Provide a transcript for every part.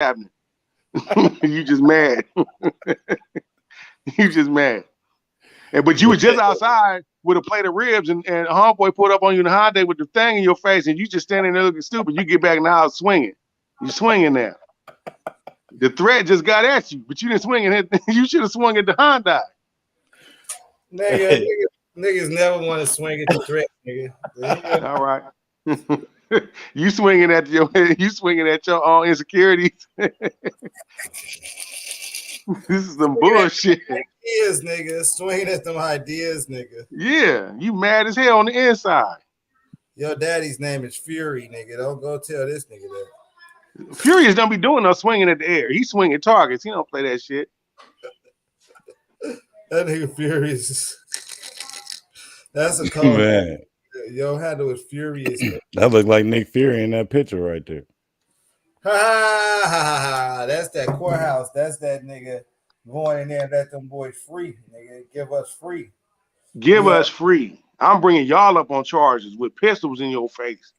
happening. You just mad. You just mad. But you was just outside with a plate of ribs, and a homeboy pulled up on you in the Hyundai with the thing in your face, and you just standing there looking stupid. You get back in the house swinging. You swinging now. The threat just got at you, but you didn't swing it. You should have swung at the Hyundai. Niggas never want to swing at the threat, nigga. All right. You swinging at your own insecurities. This is some bullshit. Ideas, nigga. Swinging at them ideas, nigga. Yeah, you mad as hell on the inside. Your daddy's name is Fury, nigga. Don't go tell this nigga that. Furious don't be doing no swinging at the air. He swinging targets. He don't play that shit. That nigga Furious. That's a code. Man. Yo, handle is Furious. That looked like Nick Fury in that picture right there. Ha. That's that courthouse. That's that nigga going in there and let them boys free, nigga. Give us free. Give us free. I'm bringing y'all up on charges with pistols in your face.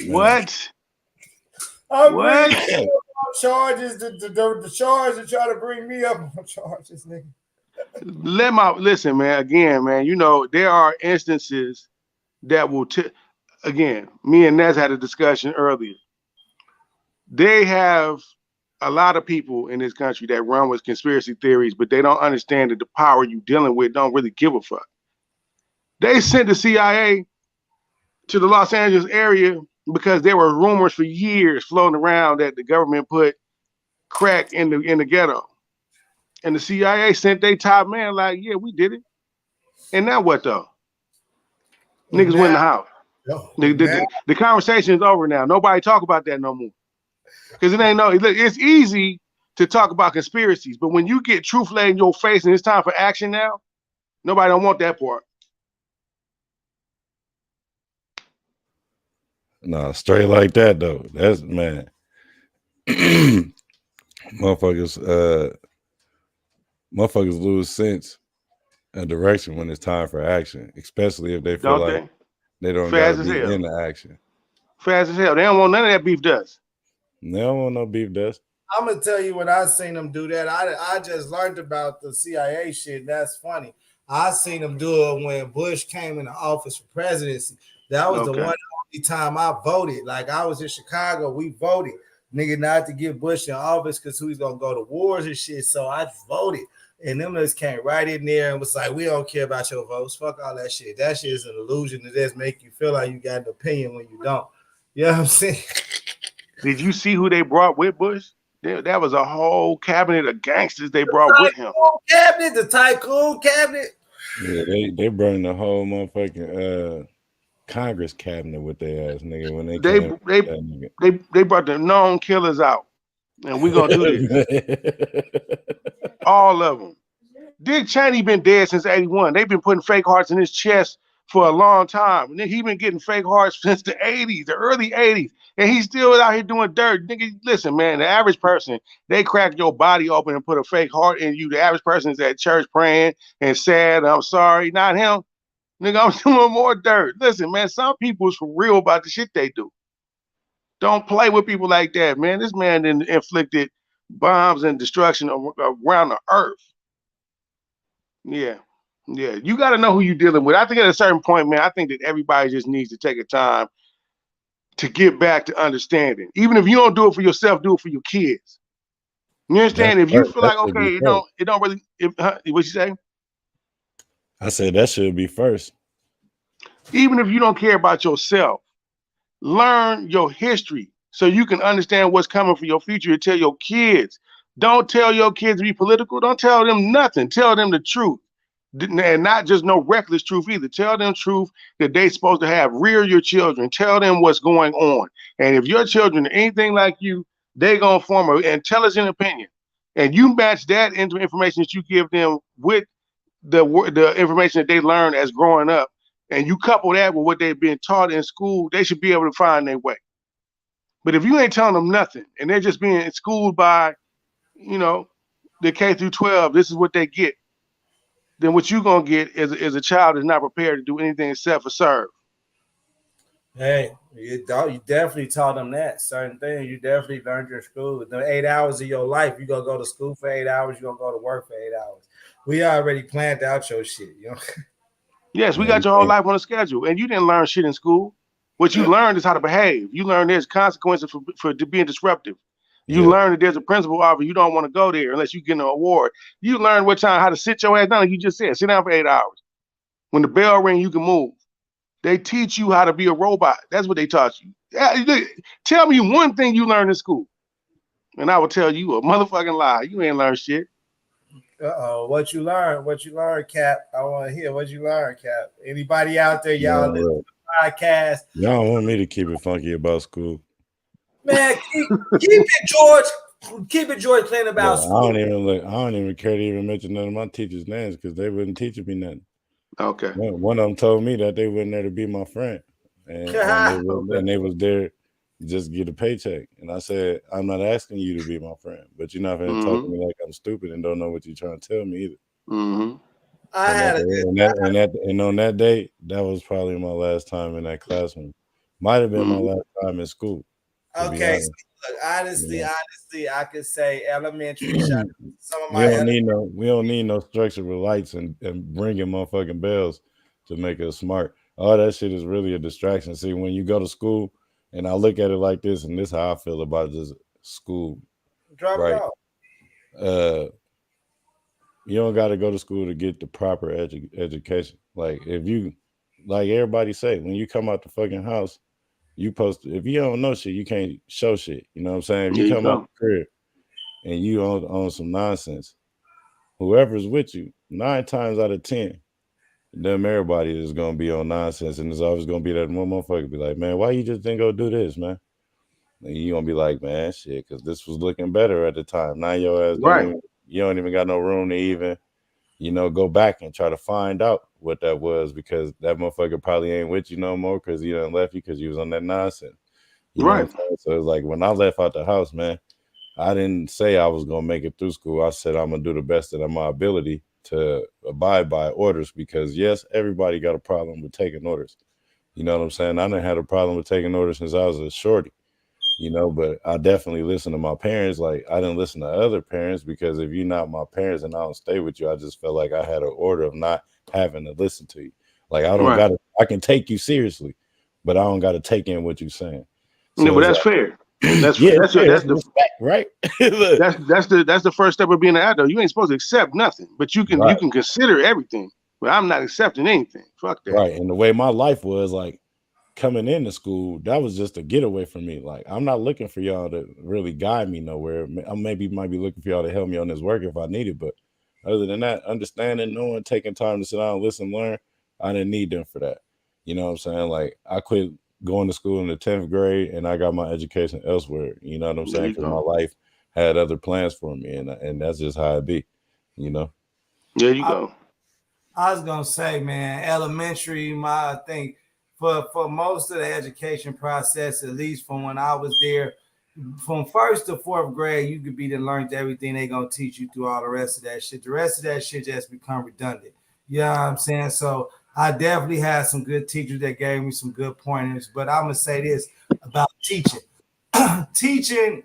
What? What? Charges, the charge to try to bring me up on charges, nigga. Listen, man. Again, man. You know there are instances that will. Again, me and Nez had a discussion earlier. They have a lot of people in this country that run with conspiracy theories, but they don't understand that the power you dealing with don't really give a fuck. They sent the CIA to the Los Angeles area because there were rumors for years floating around that the government put crack in the ghetto. And the CIA sent their top man like, yeah, we did it. And now what though? Niggas went in the house. The conversation is over now. Nobody talk about that no more. Because it ain't no, it's easy to talk about conspiracies, but when you get truth laid in your face and it's time for action now, nobody don't want that part. Nah, straight like that though. That's man. Motherfuckers lose sense and direction when it's time for action, especially if they feel like they don't gotta be in the action. Fast as hell. They don't want none of that beef dust. They don't want no beef dust. I'm gonna tell you when I seen them do that. I just learned about the CIA shit. That's funny. I seen them do it when Bush came into office for presidency. That was the one only time I voted. Like I was in Chicago, we voted, nigga, not to get Bush in office because who's gonna go to wars and shit. So I voted, and them just came right in there and was like, "We don't care about your votes. Fuck all that shit. That shit is an illusion to just make you feel like you got an opinion when you don't." You know what I'm saying? Did you see who they brought with Bush? That was a whole cabinet of gangsters they brought with him. The tycoon cabinet. Yeah, they brought the whole motherfucking Congress cabinet with their ass, nigga. When they brought the known killers out, and we gonna do this. All of them. Dick Cheney been dead since '81. They've been putting fake hearts in his chest for a long time. And he been getting fake hearts since the '80s, the early '80s. And he's still out here doing dirt. Nigga, listen, man, the average person, they crack your body open and put a fake heart in you. The average person is at church praying and sad, I'm sorry, not him. Nigga, I'm doing more dirt. Listen, man, some people's for real about the shit they do. Don't play with people like that, man. This man inflicted bombs and destruction around the earth. Yeah. Yeah, you got to know who you're dealing with. I think at a certain point, man, I think that everybody just needs to take a time to get back to understanding. Even if you don't do it for yourself, do it for your kids. You understand? If you feel like, okay, it don't really, what you say? I said that should be first. Even if you don't care about yourself, learn your history so you can understand what's coming for your future and tell your kids. Don't tell your kids to be political. Don't tell them nothing. Tell them the truth. And not just no reckless truth either. Tell them truth that they supposed to have. Rear your children. Tell them what's going on. And if your children are anything like you, they're going to form an intelligent opinion. And you match that into information that you give them with the information that they learn as growing up. And you couple that with what they've been taught in school, they should be able to find their way. But if you ain't telling them nothing and they're just being schooled by, the K through 12, this is what they get. Then what you're going to get is a child that's not prepared to do anything except for serve. Hey, you definitely taught them that certain things. You definitely learned your school. The 8 hours of your life, you're gonna go to school for 8 hours, you're gonna go to work for 8 hours. We already planned out your shit, you know. Yes, we got your whole life on a schedule, and you didn't learn shit in school. What you learned is how to behave. You learn there's consequences for being disruptive. You learn that there's a principal offer. You don't want to go there unless you get an award. You learn how to sit your ass down. Like you just said, sit down for 8 hours. When the bell rings, you can move. They teach you how to be a robot. That's what they taught you. Tell me one thing you learned in school, and I will tell you a motherfucking lie. You ain't learned shit. What you learned? What you learned, Cap? I want to hear what you learned, Cap. Anybody out there, y'all listen to the podcast? Y'all want me to keep it funky about school? Man, keep it, George. Keep it, George, playing about school. I don't even care to even mention none of my teachers' names because they wouldn't teach me nothing. Okay. One of them told me that they wasn't there to be my friend, and they was there just get a paycheck. And I said, I'm not asking you to be my friend, but you're not going to talk to me like I'm stupid and don't know what you're trying to tell me either. Mm-hmm. And on that day, that was probably my last time in that classroom. Might have been my last time in school. Okay, so look, honestly, I could say elementary. We don't need no structure with lights and ringing motherfucking bells to make us smart. All that shit is really a distraction. See, when you go to school, and I look at it like this, and this is how I feel about just school. Drop it off. You don't got to go to school to get the proper education. Like like everybody say, when you come out the fucking house, you if you don't know shit, you can't show shit. You know what I'm saying? If you come out the crib and you on some nonsense, whoever's with you, 9 times out of 10, everybody is gonna be on nonsense, and there's always gonna be that one motherfucker be like, man, why you just didn't go do this, man? And you gonna be like, man, shit, because this was looking better at the time. Now your ass you don't even got no room to even, go back and try to find out what that was, because that motherfucker probably ain't with you no more because he done left you because you was on that nonsense. You know what I'm saying? So it's like when I left out the house, man, I didn't say I was gonna make it through school. I said I'm gonna do the best of my ability to abide by orders, because yes, everybody got a problem with taking orders. You know what I'm saying? I done had a problem with taking orders since I was a shorty. But I definitely listen to my parents. Like, I didn't listen to other parents, because if you're not my parents and I don't stay with you, I just felt like I had an order of not having to listen to you. Like, I can take you seriously, but I don't got to take in what you're saying. So no, but that's fair. That's the respect, right? that's the first step of being an adult. You ain't supposed to accept nothing, but you can consider everything. But I'm not accepting anything. Fuck that. Right. And the way my life was, like, coming into school, that was just a getaway for me. Like, I'm not looking for y'all to really guide me nowhere. I might be looking for y'all to help me on this work if I need it, but other than that, understanding, knowing, taking time to sit down, listen, learn, I didn't need them for that. You know what I'm saying? Like, I quit going to school in the 10th grade and I got my education elsewhere. You know what I'm saying? Because my life had other plans for me, and that's just how it be. There you go. I was gonna say, man, elementary, I think for most of the education process, at least from when I was there, from 1st to 4th grade, you could be learned everything they gonna teach you through all the rest of that shit. The rest of that shit just become redundant. You know what I'm saying? So I definitely had some good teachers that gave me some good pointers, but I'm gonna say this about teaching. Teaching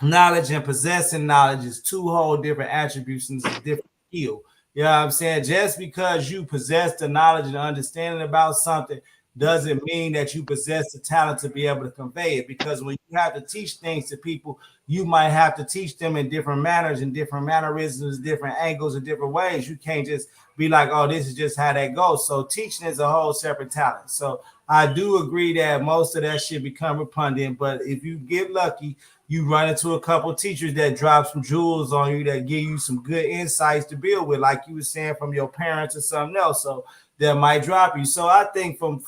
knowledge and possessing knowledge is 2 whole different attributes and a different skill. You know what I'm saying? Just because you possess the knowledge and understanding about something doesn't mean that you possess the talent to be able to convey it. Because when you have to teach things to people, you might have to teach them in different manners and different mannerisms, different angles, and different ways. You can't just be like, oh, this is just how that goes. So teaching is a whole separate talent. So I do agree that most of that shit become redundant, but if you get lucky, you run into a couple of teachers that drop some jewels on you, that give you some good insights to build with, like you were saying, from your parents or something else. So that might drop you. So I think from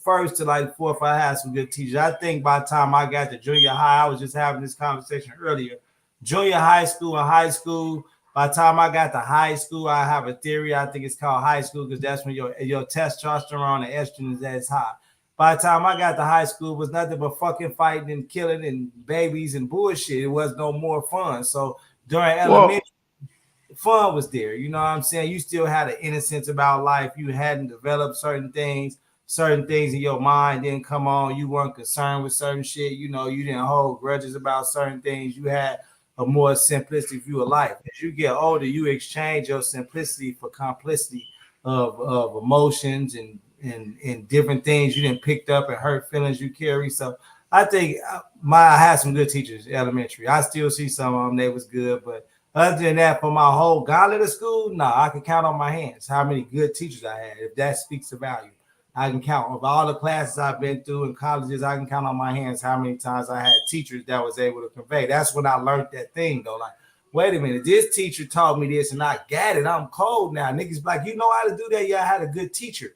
1st to like 4th, I had some good teachers. I think by the time I got to junior high, I was just having this conversation earlier. Junior high school and high school, by the time I got to high school, I have a theory. I think it's called high school because that's when your testosterone and estrogen is as high. By the time I got to high school, it was nothing but fucking fighting and killing and babies and bullshit. It was no more fun. So during elementary, fun was there. You know what I'm saying? You still had an innocence about life. You hadn't developed certain things. certain things in your mind didn't come on. You weren't concerned with certain shit. You know, you didn't hold grudges about certain things. You had a more simplistic view of life. As you get older, you exchange your simplicity for complicity of emotions and different things you didn't picked up and hurt feelings you carry. So I think I had some good teachers elementary. I still see some of them, they was good, but other than that, for my whole gauntlet of school, no, I can count on my hands how many good teachers I had. If that speaks to value, I can count of all the classes I've been through in colleges. I can count on my hands how many times I had teachers that was able to convey. That's when I learned that thing though. Like, wait a minute, this teacher taught me this and I got it. I'm cold now. Niggas like, you know how to do that? Yeah, I had a good teacher.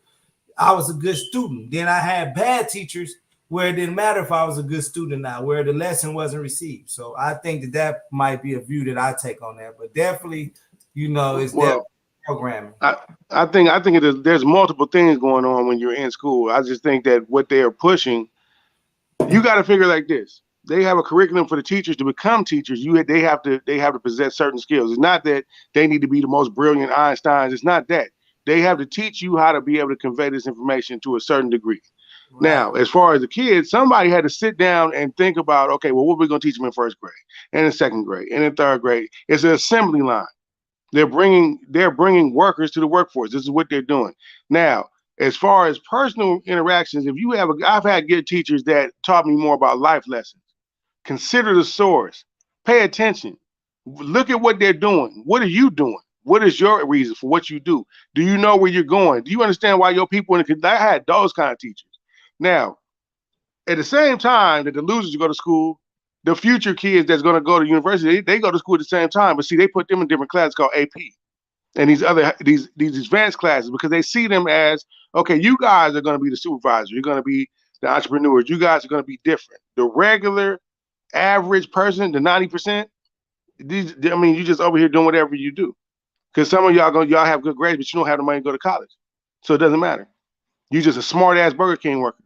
I was a good student. Then I had bad teachers where it didn't matter if I was a good student now, where the lesson wasn't received. So I think that might be a view that I take on that. But definitely, you know, it's that programming. I think there's multiple things going on when you're in school. I just think that what they are pushing, you got to figure like this. They have a curriculum for the teachers to become teachers. They have to possess certain skills. It's not that they need to be the most brilliant Einsteins. It's not that. They have to teach you how to be able to convey this information to a certain degree. Right. Now, as far as the kids, somebody had to sit down and think about, okay, well, what are we going to teach them in first grade and in second grade and in third grade? It's an assembly line. They're bringing workers to the workforce. This is what they're doing. Now, as far as personal interactions, I've had good teachers that taught me more about life lessons. Consider the source. Pay attention. Look at what they're doing. What are you doing? What is your reason for what you do? Do you know where you're going? Do you understand why your people I had those kind of teachers. Now, at the same time that the losers go to school, the future kids that's going to go to university, they go to school at the same time. But see, they put them in different classes called AP and these advanced classes because they see them as, okay, you guys are going to be the supervisor. You're going to be the entrepreneurs. You guys are going to be different. The regular average person, the 90%, you just over here doing whatever you do. Because some of y'all have good grades, but you don't have the money to go to college. So it doesn't matter. You're just a smart ass Burger King worker.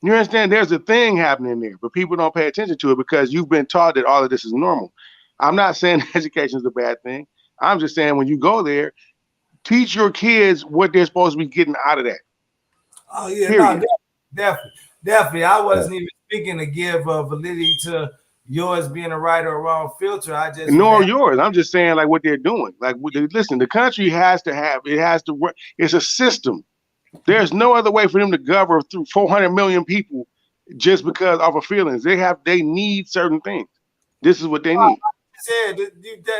You understand? There's a thing happening there, but people don't pay attention to it because you've been taught that all of this is normal. I'm not saying education is a bad thing. I'm just saying when you go there, teach your kids what they're supposed to be getting out of that. Oh yeah, no, definitely. I wasn't even speaking to give validity to yours being a right or wrong filter. Nor yours. I'm just saying like what they're doing. Like, listen, the country has to work. It's a system. There's no other way for them to govern through 400 million people just because of feelings. They need certain things. This is what they need.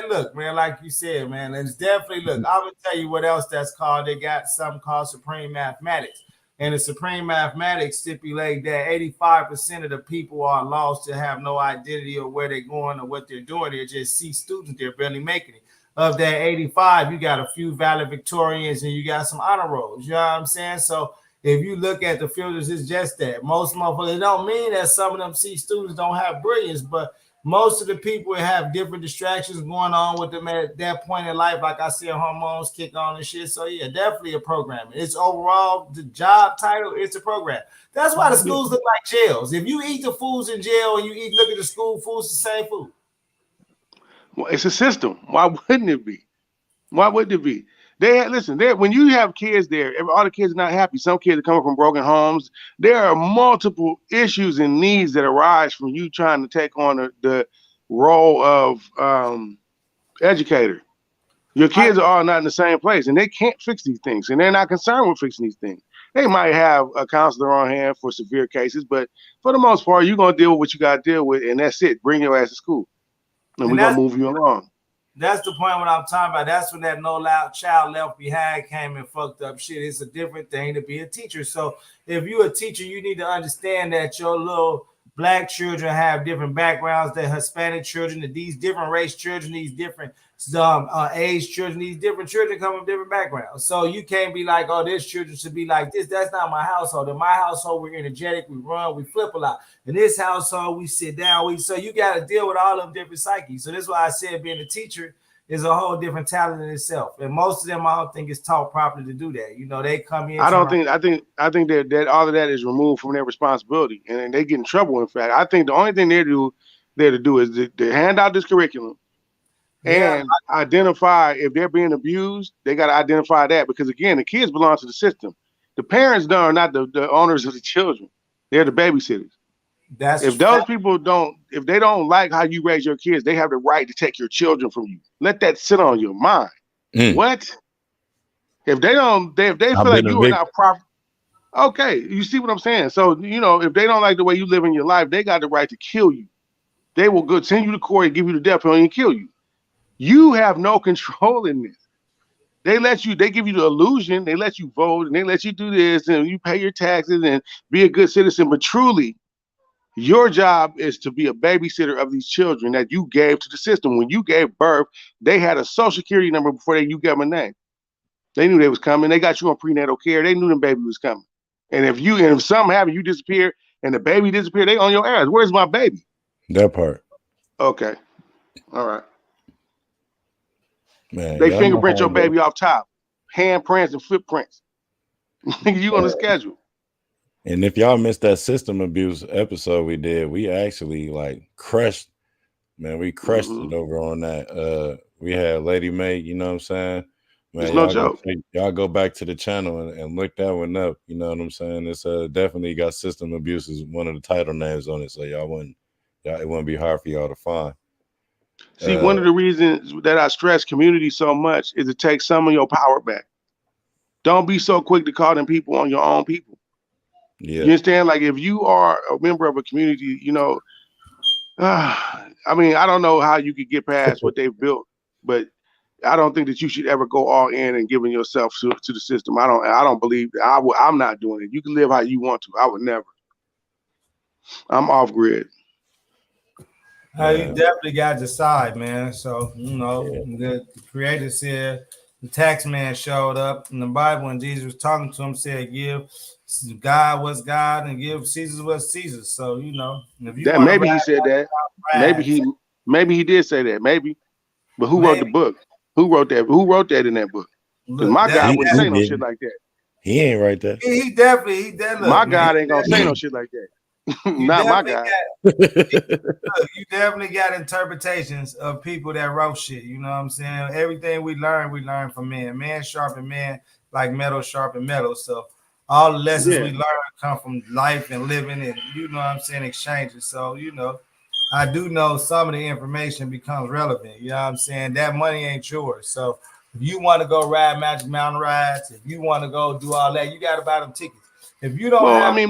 Look, man, like you said, man, it's definitely, look, I'm going to tell you what else that's called. They got something called supreme mathematics. And the supreme mathematics stipulate that 85% of the people are lost to have no identity or where they're going or what they're doing. They're just C students. They're barely making it. Of that 85, you got a few valedictorians and you got some honor rolls. You know what I'm saying? So if you look at the filters, it's just that. Most motherfuckers, it don't mean that some of them C students don't have brilliance, but most of the people have different distractions going on with them at that point in life. Like I said, hormones kick on and shit. So yeah, definitely a program. It's overall the job title. It's a program. That's why the schools look like jails. If you eat the foods in jail and you look at the school foods, the same food. Well, it's a system. Why wouldn't it be? Why wouldn't it be? When you have kids there, all the kids are not happy. Some kids are coming from broken homes. There are multiple issues and needs that arise from you trying to take on the role of educator. Your kids are all not in the same place, and they can't fix these things, and they're not concerned with fixing these things. They might have a counselor on hand for severe cases, but for the most part, you're going to deal with what you got to deal with, and that's it. Bring your ass to school, and we're going to move you along. That's the point what I'm talking about. That's when that No Child Left Behind came and fucked up shit. It's a different thing to be a teacher. So if you're a teacher, you need to understand that your little Black children have different backgrounds than Hispanic children, that these different race children, these different age children, these different children come from different backgrounds. So you can't be like, oh, this children should be like this. That's not my household. In my household, we're energetic, we run, we flip a lot. In this household, we sit down. So you got to deal with all of them different psyches. So that's why I said being a teacher is a whole different talent in itself. And most of them, I don't think is taught properly to do that. You know, they come in. I think that all of that is removed from their responsibility and they get in trouble. In fact, I think the only thing they're to do is to hand out this curriculum and identify if they're being abused. They got to identify that because again, the kids belong to the system. The parents are not the owners of the children. They're the babysitters. If those people if they don't like how you raise your kids, they have the right to take your children from you. Let that sit on your mind. What? If they feel like you are not proper, okay, you see what I'm saying? So, if they don't like the way you live in your life, they got the right to kill you. They will go send you to court and give you the death penalty and kill you. You have no control in this. They give you the illusion, they let you vote and they let you do this and you pay your taxes and be a good citizen. But truly, your job is to be a babysitter of these children that you gave to the system. When you gave birth, they had a social security number before you gave them a name. They knew they was coming. They got you on prenatal care. They knew the baby was coming. And if something happened, you disappear and the baby disappeared, they on your ass. Where's my baby? That part. Okay. All right. Man, they fingerprint your baby off top. Handprints and footprints. You on the schedule. And if y'all missed that system abuse episode we did, we actually crushed, man. We crushed it over on that. We had Lady May, you know what I'm saying? Man, it's no joke. Y'all go back to the channel and look that one up. You know what I'm saying? It's definitely got system abuse as one of the title names on it, so it wouldn't be hard for y'all to find. See, one of the reasons that I stress community so much is to take some of your power back. Don't be so quick to call them people on your own people. Yeah. You understand? Like if you are a member of a community, I don't know how you could get past what they've built, but I don't think that you should ever go all in and giving yourself to the system. I don't believe that. I'm not doing it. You can live how you want to. I would never. I'm off grid. You definitely got to decide, man. So, the creators here, the tax man showed up in the Bible and Jesus was talking to him, said, give God what's God and give Caesar what's Caesar. So, if you that maybe he said that. Maybe he did say that. Maybe. But who wrote the book? Who wrote that? Who wrote that in that book? Because my God wouldn't say no shit like that. He ain't write that. He definitely. My God ain't gonna say no shit like that. Not my God. You definitely got interpretations of people that wrote shit. You know what I'm saying? Everything we learn from men. Man sharpen man like metal sharpen metal. So all the lessons we learn come from life and living and exchanges. So I do know some of the information becomes relevant. You know what I'm saying? That money ain't yours. So if you want to go ride Magic Mountain rides, if you want to go do all that, you got to buy them tickets. If you don't money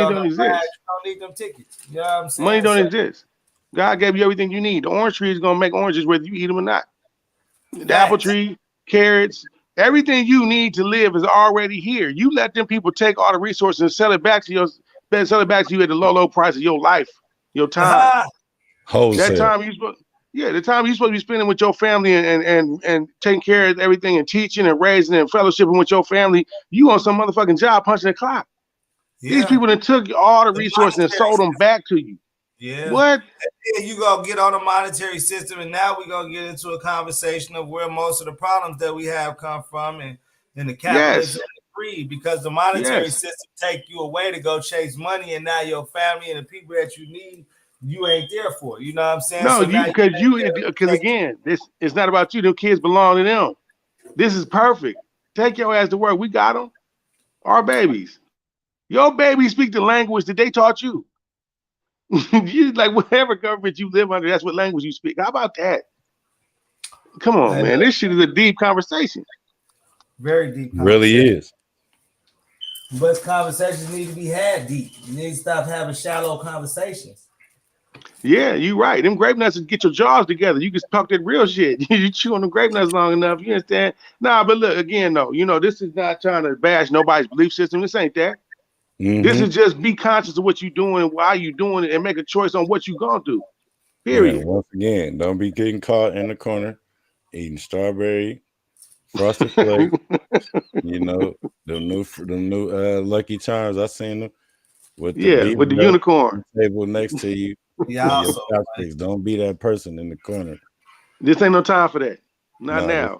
don't exist. You don't need them tickets. You know what I'm saying? Money don't exist. God gave you everything you need. The orange tree is going to make oranges whether you eat them or not. The apple tree, carrots, everything you need to live is already here. You let them people take all the resources and sell it back to you at the low price of your life, your time. That time the time you're supposed to be spending with your family and taking care of everything and teaching and raising and fellowshipping with your family, you on some motherfucking job punching the clock. Yeah. These people that took all the resources and sold them back to you. Yeah. What? And you gonna get on a monetary system, and now we're gonna get into a conversation of where most of the problems that we have come from and the capitalism and the greed, because the monetary system take you away to go chase money, and now your family and the people that you need, you ain't there for. You know what I'm saying? No, because again, this it's not about you. The kids belong to them. This is perfect. Take your ass to work. We got them. Our babies. Your babies speak the language that they taught you. You like whatever government you live under, that's what language you speak. How about that? Come on, man. This shit is a deep conversation. Very deep. Really is. But conversations need to be had deep. You need to stop having shallow conversations. Yeah, you're right. Them grape nuts get your jaws together. You can talk that real shit. You chew on them grape nuts long enough. You understand? Nah, but look, again, though, this is not trying to bash nobody's belief system. This ain't that. Mm-hmm. This is just be conscious of what you're doing, why you're doing it, and make a choice on what you're going to do. Period. Yeah, once again, don't be getting caught in the corner eating strawberry, frosted flakes. The new Lucky Charms. I seen them with the unicorn table next to you. Yeah, don't be that person in the corner. This ain't no time for that. Not now.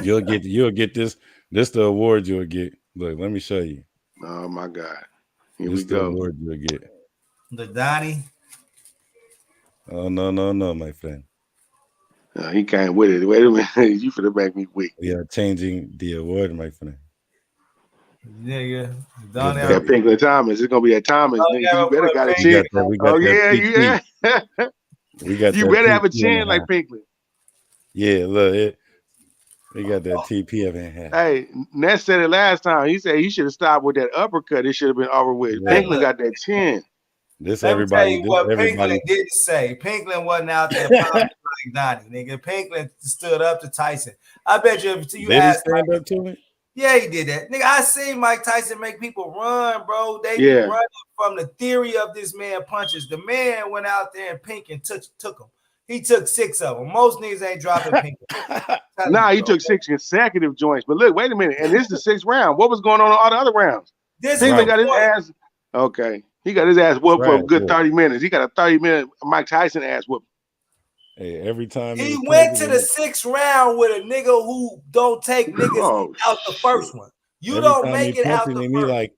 You'll get this. This the award you'll get. Look, let me show you. Oh my God. Here we go. The award you'll get. The Donnie. Oh no, my friend. He came with it. Wait a minute. You finna make me weak. We are changing the award, my friend. Nigga, Don't That Pinklin Thomas. It's gonna be that Thomas, nigga. You better got a chin. we got yeah. We got you that better have a TP chin like Pinklin. Yeah, look, we got that TP up in here. Hey, Ness said it last time. He said he should have stopped with that uppercut. It should have been over with. Yeah. Pinklin got that chin. This Let everybody. me tell you what everybody. Pinklin didn't say. Pinklin wasn't out there pounding like Donnie, nigga. Pinklin stood up to Tyson. I bet you if you Did asked he stand up to me? Yeah, he did that. Nigga, I seen Mike Tyson make people run, bro. They be running from the theory of this man punches. The man went out there and Pink and took him. He took 6 of them. Most niggas ain't dropping Pink. Nah, he took 6 consecutive joints. But look, wait a minute. And this is the 6th round. What was going on in all the other rounds? Pinklin got his ass. Okay. He got his ass whooped for a good 30 minutes. He got a 30-minute Mike Tyson ass whoop. Hey, every time he went to the 6th round with a nigga who don't take niggas out the first one. You don't make it out the first. Like,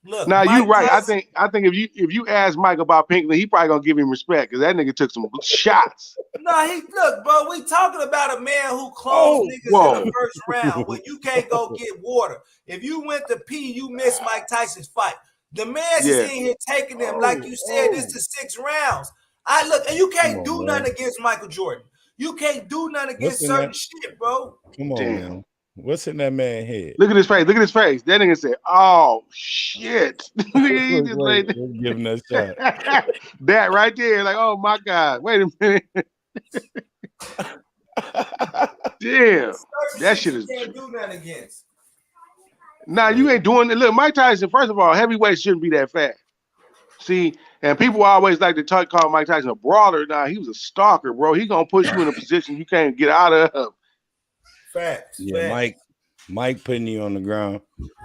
Look, now you right. Tyson, I think if you ask Mike about Pinklin, he probably gonna give him respect because that nigga took some shots. No, look, bro. We talking about a man who closed niggas in the first round when you can't go get water. If you went to pee, you missed Mike Tyson's fight. The man's in here taking them, like you said, this is 6 rounds. I look, and you can't do nothing against Michael Jordan. You can't do nothing against certain shit, bro. Come on, man. What's in that man's head? Look at his face. Look at his face. That nigga said, "Oh shit!" He just like, give him that shot. That right there, like, oh my god! Wait a minute. Damn, that shit is. Can't do nothing against. Nah, you ain't doing it. Look, Mike Tyson. First of all, heavyweight shouldn't be that fast. See, and people always like to call Mike Tyson a brawler. Nah, he was a stalker, bro. He gonna put you in a position you can't get out of. Facts. Yeah, facts. Mike putting you on the ground.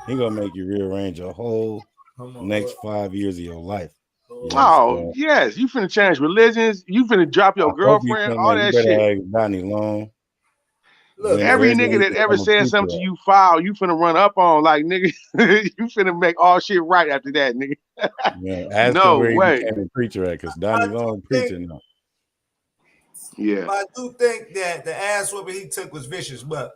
He gonna make you rearrange your whole next 5 years of your life. Oh yes, you finna change religions. You finna drop your girlfriend. All that shit. Donnie Long. Look, every nigga that ever said something to you foul, you finna run up on like nigga. You finna make all shit right after that, nigga. Yeah, ask no where way. He became a preacher at, because Donnie Long preaching now. Yeah, I do think that the ass whooping he took was vicious, but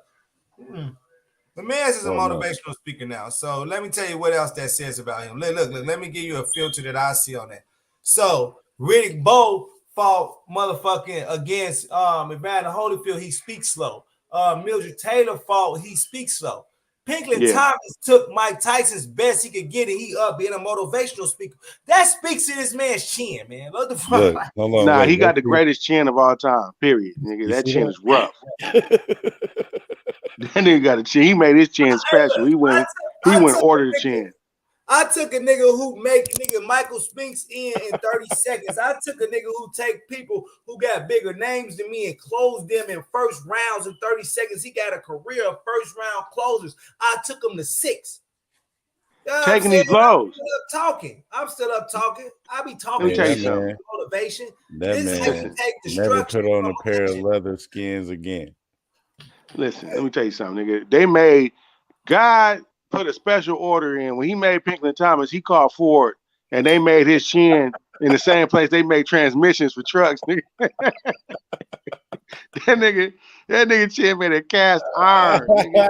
the man is a motivational speaker now. So let me tell you what else that says about him. Look, let me give you a filter that I see on that. So Riddick Bowe fought motherfucking against Evander Holyfield. He speaks slow. Mildred Taylor fought. He speaks slow. Pinklin Thomas took Mike Tyson's best he could get, and he up being a motivational speaker. That speaks to this man's chin, man. What the fuck? Look, he got the greatest chin of all time. Period, nigga. That chin is rough. That nigga got a chin. He made his chin special. He went order the chin. I took a nigga who make nigga Michael Spinks in 30 seconds. I took a nigga who take people who got bigger names than me and close them in first rounds in 30 seconds. He got a career of first round closers. I took him to 6. Taking these blows. I'm still up talking. I be talking motivation. That this man never put on a pair of leather skins again. Listen, let me tell you something, nigga. They made God put a special order in. When he made Pinklin Thomas, he called Ford, and they made his chin in the same place they make transmissions for trucks. Nigga. that nigga chin made a cast iron. Nigga.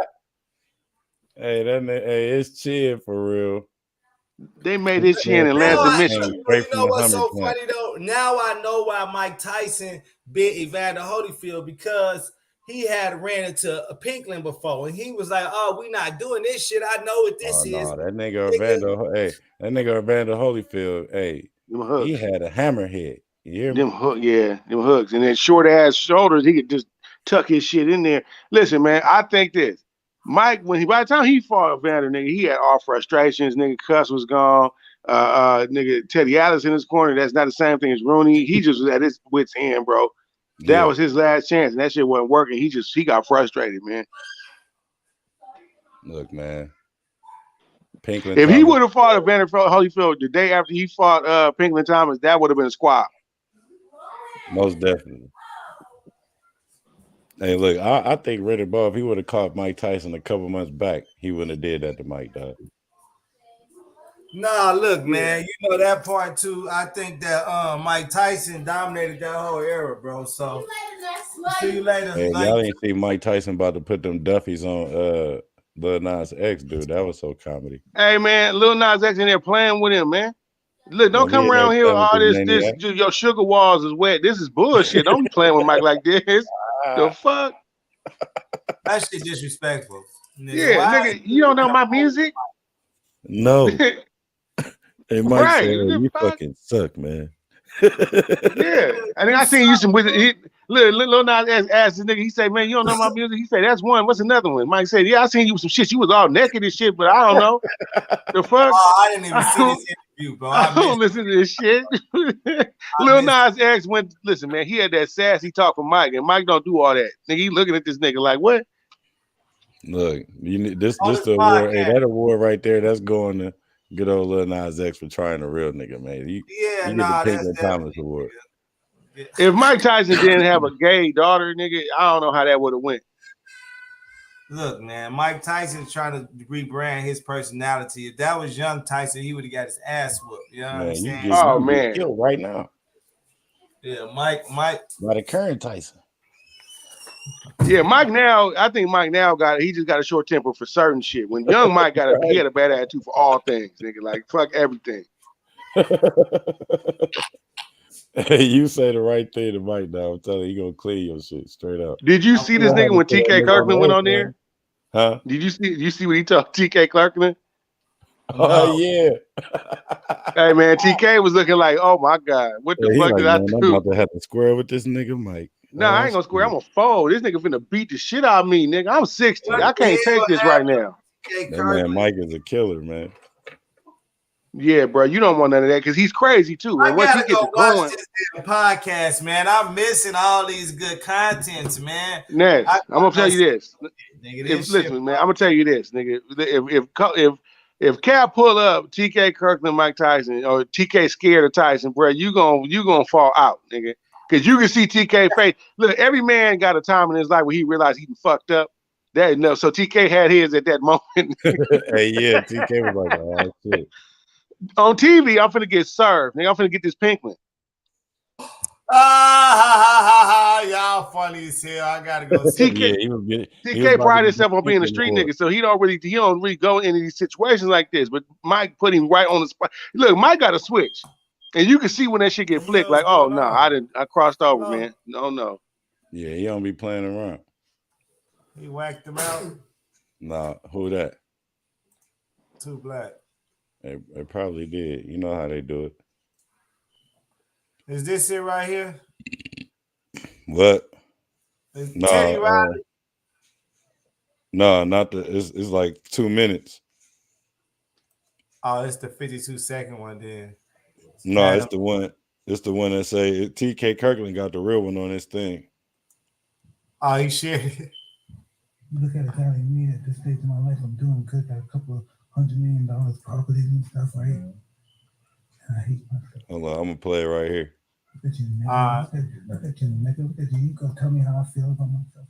Hey, his chin for real. They made his chin in Lansing, Michigan. You know what's so funny though? Now I know why Mike Tyson bit Evander Holyfield, because he had ran into a Pinklin before, and he was like, "Oh, we not doing this shit. I know what this is." That nigga Evander Holyfield, he had a hammerhead. Them hooks, and then short ass shoulders. He could just tuck his shit in there. Listen, man, I think this. Mike, by the time he fought Evander, nigga, he had all frustrations. Nigga, Cuss was gone. Nigga, Teddy Atlas in his corner. That's not the same thing as Rooney. He just was at his wit's end, bro. That was his last chance, and that shit wasn't working. He got frustrated, man. Look, man. Pinklin if he would have fought Evander Holyfield the day after he fought Pinklin Thomas, that would have been a squab. Most definitely. Hey, look, I think Riddick Bowe, if he would have caught Mike Tyson a couple months back, he wouldn't have did that to Mike, dog. Nah, look, man, you know that part too. I think that Mike Tyson dominated that whole era, bro. So see you later. Hey, y'all ain't see Mike Tyson about to put them Duffies on Lil Nas X, dude, that was so comedy. Hey man, Lil Nas X in there playing with him, man. Look, don't Man, come he around ain't here with playing with all this this. maniac. Your sugar walls is wet. This is bullshit. Don't be playing with Mike like this. The fuck? That shit disrespectful. Nigga, Yeah, why nigga, you don't know my music? No. And Mike Right. said, What the you fuck? fucking suck, man. Yeah. I mean, I seen you some with it. Lil Nas X asked this nigga, he said, man, you don't know my music? He said, that's one. What's another one? Mike said, yeah, I seen you with some shit. You was all naked and shit, but I don't know. The fuck? Oh, I didn't even see this interview, bro. I don't listen to this shit. Lil Nas X went, listen, man, he had that sassy talk from Mike, and Mike don't do all that. Nigga, he looking at this nigga like, what? Look, you need this On the this award. Hey, podcast. that award right there, that's going to good old Lil Nas X for trying a real nigga, man. You get the Penguin Thomas Award. If Mike Tyson didn't have a gay daughter, nigga, I don't know how that would have went. Look, man, Mike Tyson's trying to rebrand his personality. If that was young Tyson, he would have got his ass whooped. You know what I'm saying? Oh man, killed right now. Yeah, Mike. By the current Tyson. Yeah, Mike now, I think Mike now he just got a short temper for certain shit. When young Mike he had a bad attitude for all things, nigga. Like fuck everything. Hey, you say the right thing to Mike now. I'm telling you, he gonna clear your shit straight up. Did you see this nigga when TK Kirkland went on there? Huh? Did you see what he told TK Kirkland? Oh yeah. Hey man, TK was looking like, oh my god, what the fuck did I do? I'm about to have to square with this nigga, Mike. Nah, I ain't gonna square. I'm gonna fold. This nigga finna beat the shit out of me, nigga. I'm 60. I can't take this right now. That man Mike is a killer, man. Yeah, bro, you don't want none of that because he's crazy too. And once he gets to going, this damn podcast, man. I'm missing all these good contents, man. Ness, I'm gonna tell you this. Nigga, Listen, man, I'm gonna tell you this, nigga. If Cap pull up TK Kirkland, Mike Tyson, or TK scared of Tyson, bro, you gonna fall out, nigga. Because you can see TK face. Look, every man got a time in his life where he realized he fucked up. That no, so TK had his at that moment. Hey, yeah, TK was like, oh shit. On TV, I'm finna get served. Nigga, I'm finna get this pink one. Y'all funny as hell. I gotta go see TK prided himself on being a street nigga, so he don't really go into these situations like this. But Mike put him right on the spot. Look, Mike got a switch. And you can see when that shit get flicked, like, oh no, I crossed over, man. No. Yeah, he don't be playing around. He whacked him out. Nah, who that? Too Black. They probably did. You know how they do it. Is this it right here? What? No, no, not the. It's like 2 minutes. Oh, it's the 52-second one then. No, it's the one. It's the one that say TK Kirkland got the real one on his thing. Oh, he shared it. Look at it, Cali. Me at this stage of my life, I'm doing good. Got a couple of $100 million properties and stuff, right? And I hate myself. Hold on, I'm gonna play it right here. Look at you, nigga. Look at you, nigga. Look at you. You gonna tell me how I feel about myself?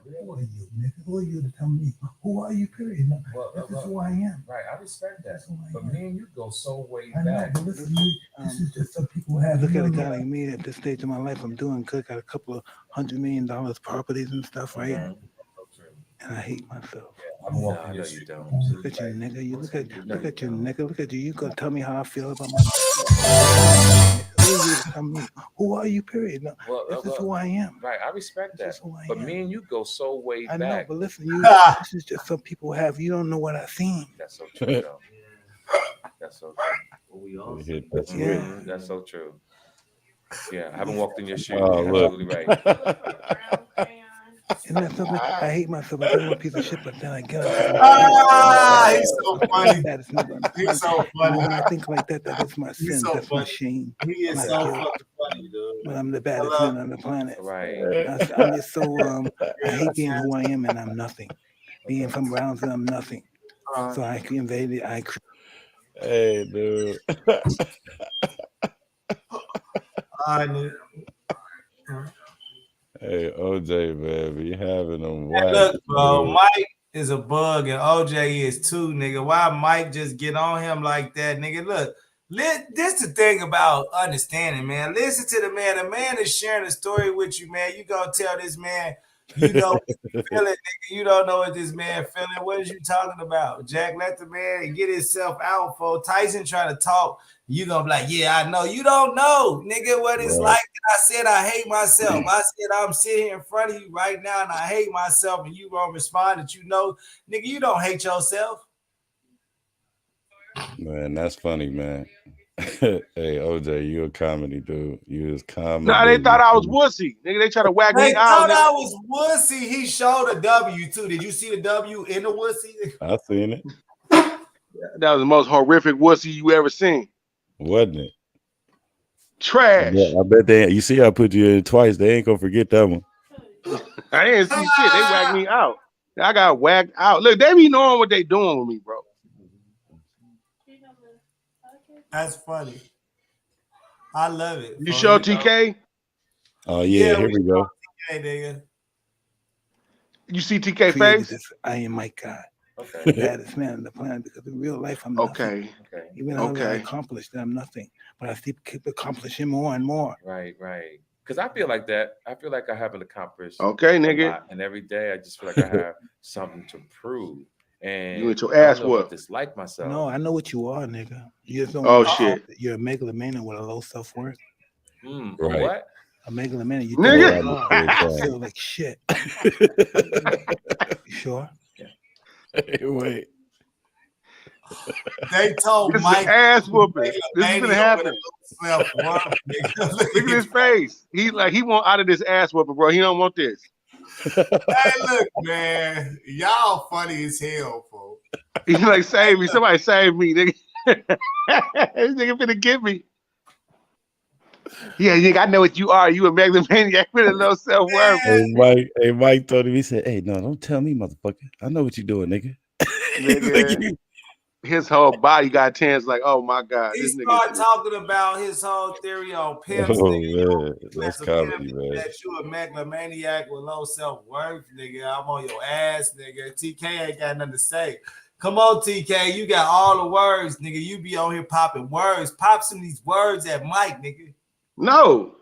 Who are you, nigga? Who are you to tell me? Who are you? Period. No, this is who I am. Right, I respect that. But me and you go so way I back. know, but listen, this is just some people have. Look at a guy like me at this stage of my life. I'm doing good. Got a couple of $100 million properties and stuff, right? And I hate myself. No, you don't. Look at you, nigga. You look at you, nigga. Look at you. You gonna tell me how I feel about myself? Who are you? Period. No, this is who I am. Right, I respect that. But me and you go so way back. I know, but listen, this is just some people have. You don't know what I've seen. That's so true, though. That's so true. That's so true. Yeah, I haven't walked in your shoes. Oh, You're look. absolutely right. And that's something I hate myself. I think I'm a piece of shit, but then I get up. He's so funny. He's so funny. When I think like that, that is my sin. So that's my shame. He is so fucking funny, dude. But I'm the baddest man on the planet. Right. I'm just so I hate being who I am, and I'm nothing. Being from Brownsville, I'm nothing. So I invaded. Hey, dude. Hey, OJ, man, be having them. Look, bro, Mike is a bug and OJ is too, nigga. Why Mike just get on him like that, nigga? Look, this the thing about understanding, man. Listen to the man. The man is sharing a story with you, man. You gonna tell this man You know what you feeling, nigga. You don't know what this man feeling. What is you talking about? Jack, let the man get himself out for Tyson trying to talk. You gonna be like, yeah, I know. You don't know, nigga, what it's like. I said I hate myself. I said I'm sitting here in front of you right now and I hate myself, and you gonna respond that you know, nigga, you don't hate yourself. Man, that's funny, man. Hey, OJ, you a comedy dude. You is comedy. Nah, they thought I was wussy. Nigga, they try to whack me out. They thought I was wussy. He showed a W too. Did you see the W in the wussy? I seen it. That was the most horrific wussy you ever seen. Wasn't it? Trash. I bet they. You see, I put you in twice. They ain't gonna forget that one. I didn't see shit. They whacked me out. I got whacked out. Look, they be knowing what they doing with me, bro. That's funny. I love it. You show TK? Oh yeah, here we go. TK, nigga. You see TK face? This I am Mike God. Okay. The baddest man on the planet, because in real life I'm nothing. Okay. Even though I accomplished, I'm nothing. But I keep accomplishing more and more. Right. Because I feel like that. I feel like I haven't accomplished. Okay, nigga. And every day I just feel like I have something to prove. And you with your ass whooped. Dislike myself. No, I know what you are, nigga. You just don't. Oh shit. You're a megalomaniac with a low self-worth. Right. What? A megalomaniac. You feel like shit. You sure? Wait. They told this Mike ass whooping. This is gonna happen. Look at his face. He want out of this ass whooping, bro. He don't want this. Hey, look, man, y'all funny as hell, folks. He's like, save me. Somebody save me, nigga. This nigga finna get me. Yeah, nigga, I know what you are. You a megalomaniac with a low self-worth. Hey, Mike told him, he said, hey, no, don't tell me, motherfucker. I know what you're doing, nigga. Nigga. His whole body got tense, like, oh my God. He started talking about his whole theory on pimps. Oh, man. That's comedy, man. That you a megalomaniac with low self-worth, nigga. I'm on your ass, nigga. TK ain't got nothing to say. Come on, TK. You got all the words, nigga. You be on here popping words. Pop some of these words at Mike, nigga. No,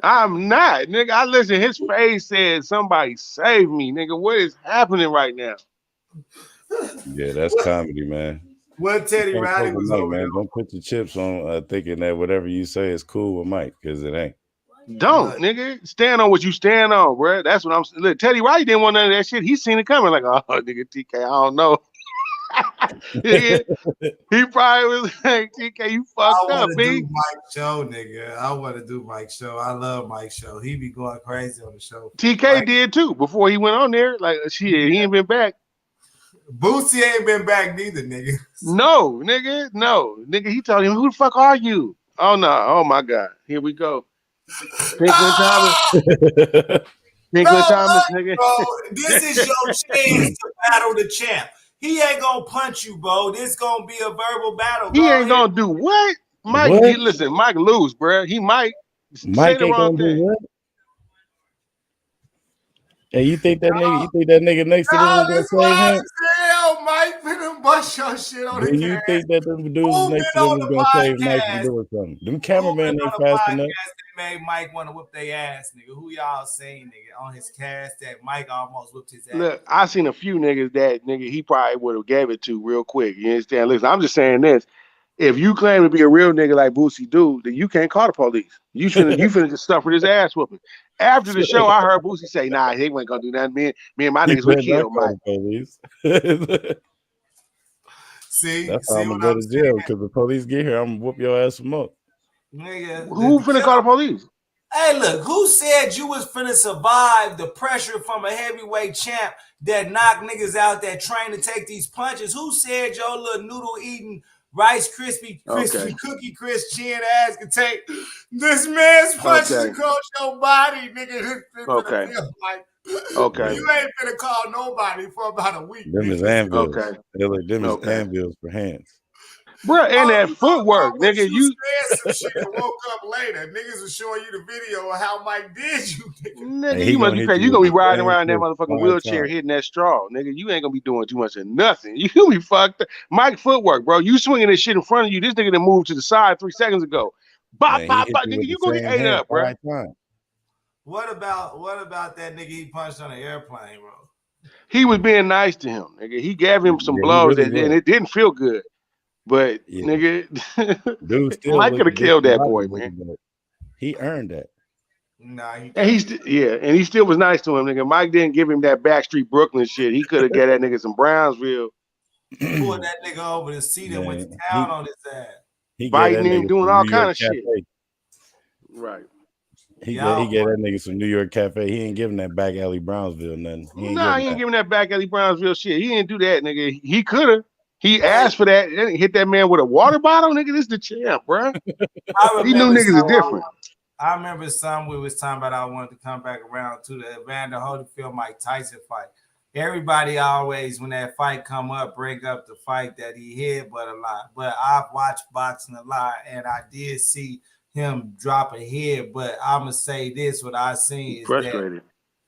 I'm not, nigga. I listen. His face said, somebody save me, nigga. What is happening right now? Yeah, that's comedy, man. What Teddy Riley was over man. Don't put your chips on thinking that whatever you say is cool with Mike, because it ain't. Don't, nigga. Stand on what you stand on, bro. That's what I'm saying. Look, Teddy Riley didn't want none of that shit. He seen it coming, like, oh, nigga, TK, I don't know. He probably was like, TK, you fucked up, B. Mike show, nigga. I want to do Mike show. I love Mike show. He be going crazy on the show. TK did too before he went on there. Like, shit, he ain't been back. Boosie ain't been back neither, nigga. No, nigga. No, nigga. He told him, who the fuck are you? Oh, no. Oh, my God. Here we go. Pinklin Thomas. Pinklin Thomas, nigga. Bro, this is your chance to battle the champ. He ain't gonna punch you, bro. This gonna be a verbal battle. Bro. He ain't gonna do what? Mike, what? Listen, Mike lose, bro. He might. Mike ain't gonna do what? Hey, you think that nigga next to them was gonna save him? Hell, Mike finna bust your shit on the Do you think that the dudes next to them was gonna save Mike from doing something? Them cameramen ain't fast enough. That made Mike want to whip their ass, nigga. Who y'all seen, nigga, on his cast that Mike almost whipped his ass? Look, I seen a few niggas that nigga he probably would have gave it to real quick. You understand? Listen, I'm just saying this. If you claim to be a real nigga like Boosie do, then you can't call the police. You finna just suffer this ass whooping. After the show, I heard Boosie say, nah, he wasn't gonna do nothing. Me and my niggas would kill Mike. See, that's how I'm gonna go to jail, because the police get here, I'm gonna whoop your ass some up. Nigga, who finna call the police? Hey, look, who said you was finna survive the pressure from a heavyweight champ that knocked niggas out that train to take these punches? Who said your little noodle eating Rice Krispie Cookie Crisp chin ass can take this man's punches across your body, nigga? Okay. You ain't finna call nobody for about a week. Them is anvils. Them is anvils for hands. Bro, and that footwork, nigga. You said some shit and woke up later. Niggas was showing you the video of how Mike did you, nigga. Nigga, you must be crazy. You gonna be riding around that motherfucking wheelchair hitting that straw, nigga. You ain't gonna be doing too much of nothing. You gonna be fucked up. Mike footwork, bro. You swinging this shit in front of you. This nigga that moved to the side 3 seconds ago. Bop, bop, bop, nigga. You gonna get ate up, bro. What about that nigga he punched on the airplane, bro? He was being nice to him, nigga. He gave him some blows, and it didn't feel good. But nigga, Mike could have killed that boy, man. He earned that. Nah, and he still was nice to him, nigga. Mike didn't give him that Backstreet Brooklyn shit. He could have got that nigga some Brownsville. Pulled that nigga over the seat and went to town on his ass. He biting him, doing all kind of shit. Right. He gave that nigga some New York Cafe. He ain't giving that back alley Brownsville nothing. He ain't giving that back alley Brownsville shit. He didn't do that, nigga. He could have. He asked for that. Hit that man with a water bottle, nigga. This the champ, bro. He knew niggas is different. I remember we was talking about I wanted to come back around to the Evander Holyfield Mike Tyson fight. Everybody always, when that fight come up, bring up the fight that he hit, but a lot. But I've watched boxing a lot, and I did see him drop a head. But I'm gonna say this: what I seen is frustrated.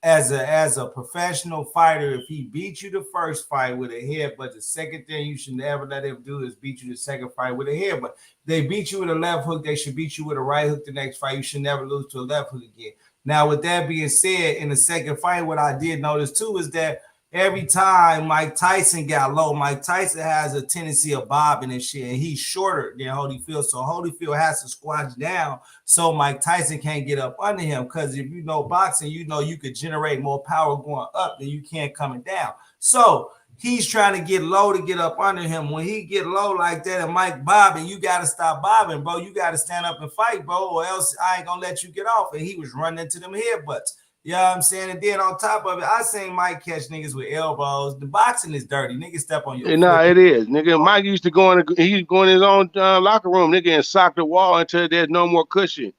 As a professional fighter, if he beat you the first fight with a head, but the second thing you should never let him do is beat you the second fight with a head. But they beat you with a left hook, they should beat you with a right hook the next fight. You should never lose to a left hook again. Now, with that being said, in the second fight, what I did notice too is that every time Mike Tyson got low, Mike Tyson has a tendency of bobbing and shit, and he's shorter than Holyfield. So Holyfield has to squat down so Mike Tyson can't get up under him. Because if you know boxing, you know you could generate more power going up than you can coming down. So he's trying to get low to get up under him. When he get low like that and Mike bobbing, you got to stop bobbing, bro. You got to stand up and fight, bro, or else I ain't going to let you get off. And he was running into them headbutts. You know what I'm saying? And then on top of it, I seen Mike catch niggas with elbows. The boxing is dirty. Niggas step on your foot. Nah, it is. Nigga, Mike used to go in his own locker room, nigga, and sock the wall until there's no more cushion.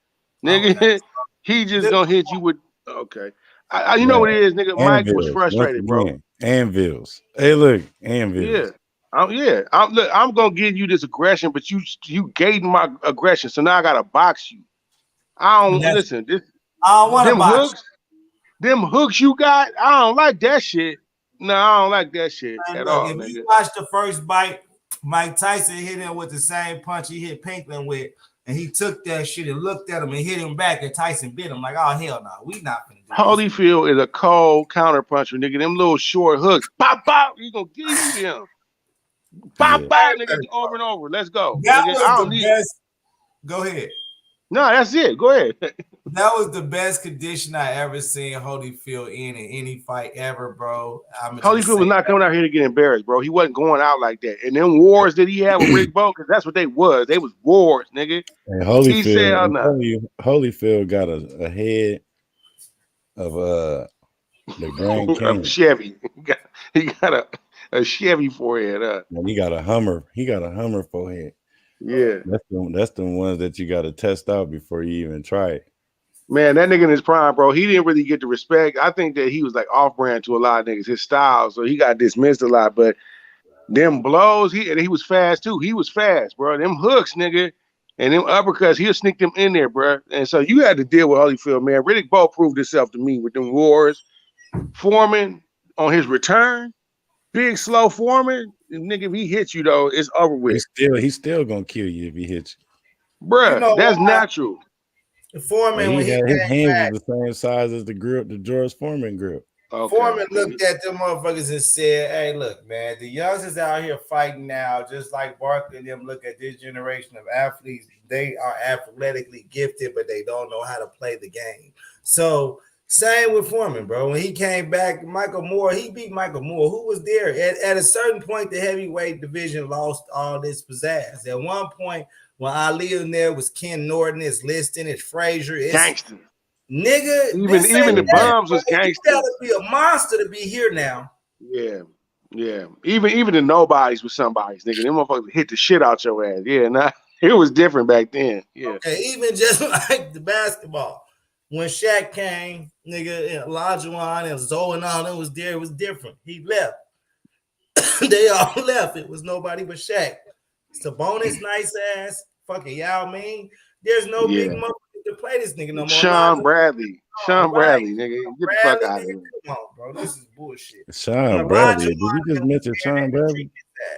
Nigga, he just gonna hit you with, okay. You know what it is, nigga? Mike was frustrated, bro. Anvils. Hey, look, anvils. Yeah. I'm gonna give you this aggression, but you gated my aggression, so now I gotta box you. I don't listen. I don't want to box. Them hooks you got, I don't like that shit. No, I don't like that shit at all. If you watch the first bite, Mike Tyson hit him with the same punch he hit Pinkman with, and he took that shit and looked at him and hit him back, and Tyson bit him like, oh, hell no, we not gonna do this. Holyfield is a cold counter puncher, nigga. Them little short hooks, pop, pop, he gonna give you them. Pop, pop, nigga, over and over. Let's go. That was the best. Go ahead. No, that's it. Go ahead. That was the best condition I ever seen Holyfield in any fight ever, bro. Holyfield was not coming out here to get embarrassed, bro. He wasn't going out like that. And them wars that he had with Rick Bowe, because that's what they was. They was wars, nigga. And Holyfield got a head of the Grand Canyon. Chevy. He got a Chevy forehead. And he got a Hummer. He got a Hummer forehead. Yeah, that's the ones that you got to test out before you even try it. Man, that nigga in his prime, bro, he didn't really get the respect. I think that he was like off-brand to a lot of niggas, his style, so he got dismissed a lot. But them blows, he was fast too. He was fast, bro. Them hooks, nigga, and them uppercuts, he'll sneak them in there, bro. And so you had to deal with Holyfield, man. Riddick Bowe proved himself to me with them wars. Foreman on his return, big slow Foreman. Nigga, if he hits you though, it's over with. He's still gonna kill you if he hits you, bruh. You know, that's natural. The Foreman, when his hands was the same size as the George Foreman grip. Okay. Foreman looked at them motherfuckers and said, "Hey, look, man, the youngsters out here fighting now, just like Barkley and them. Look at this generation of athletes. They are athletically gifted, but they don't know how to play the game. So." Same with Foreman, bro. When he came back, Michael Moore, he beat Michael Moore. Who was there? At a certain point, the heavyweight division lost all this pizzazz. At one point, when Ali in there was Ken Norton, it's Liston, it's Frazier, it's gangster. Nigga, even the Bums was gangster. You gotta be a monster to be here now. Yeah. Even the nobodies with somebody's, nigga. Them motherfuckers hit the shit out your ass. Yeah, nah, it was different back then. Yeah. Okay, even just like the basketball. When Shaq came, nigga, Olajuwon and Zoe and all them was there, it was different. He left. They all left. It was nobody but Shaq. Sabonis, nice ass, fucking Yao Ming. There's no big motherfucker to play this nigga no more. Sean Bradley, nigga. Get the fuck out of here. Come on, bro. This is bullshit. Sean Bradley. Did you just mention Sean Bradley?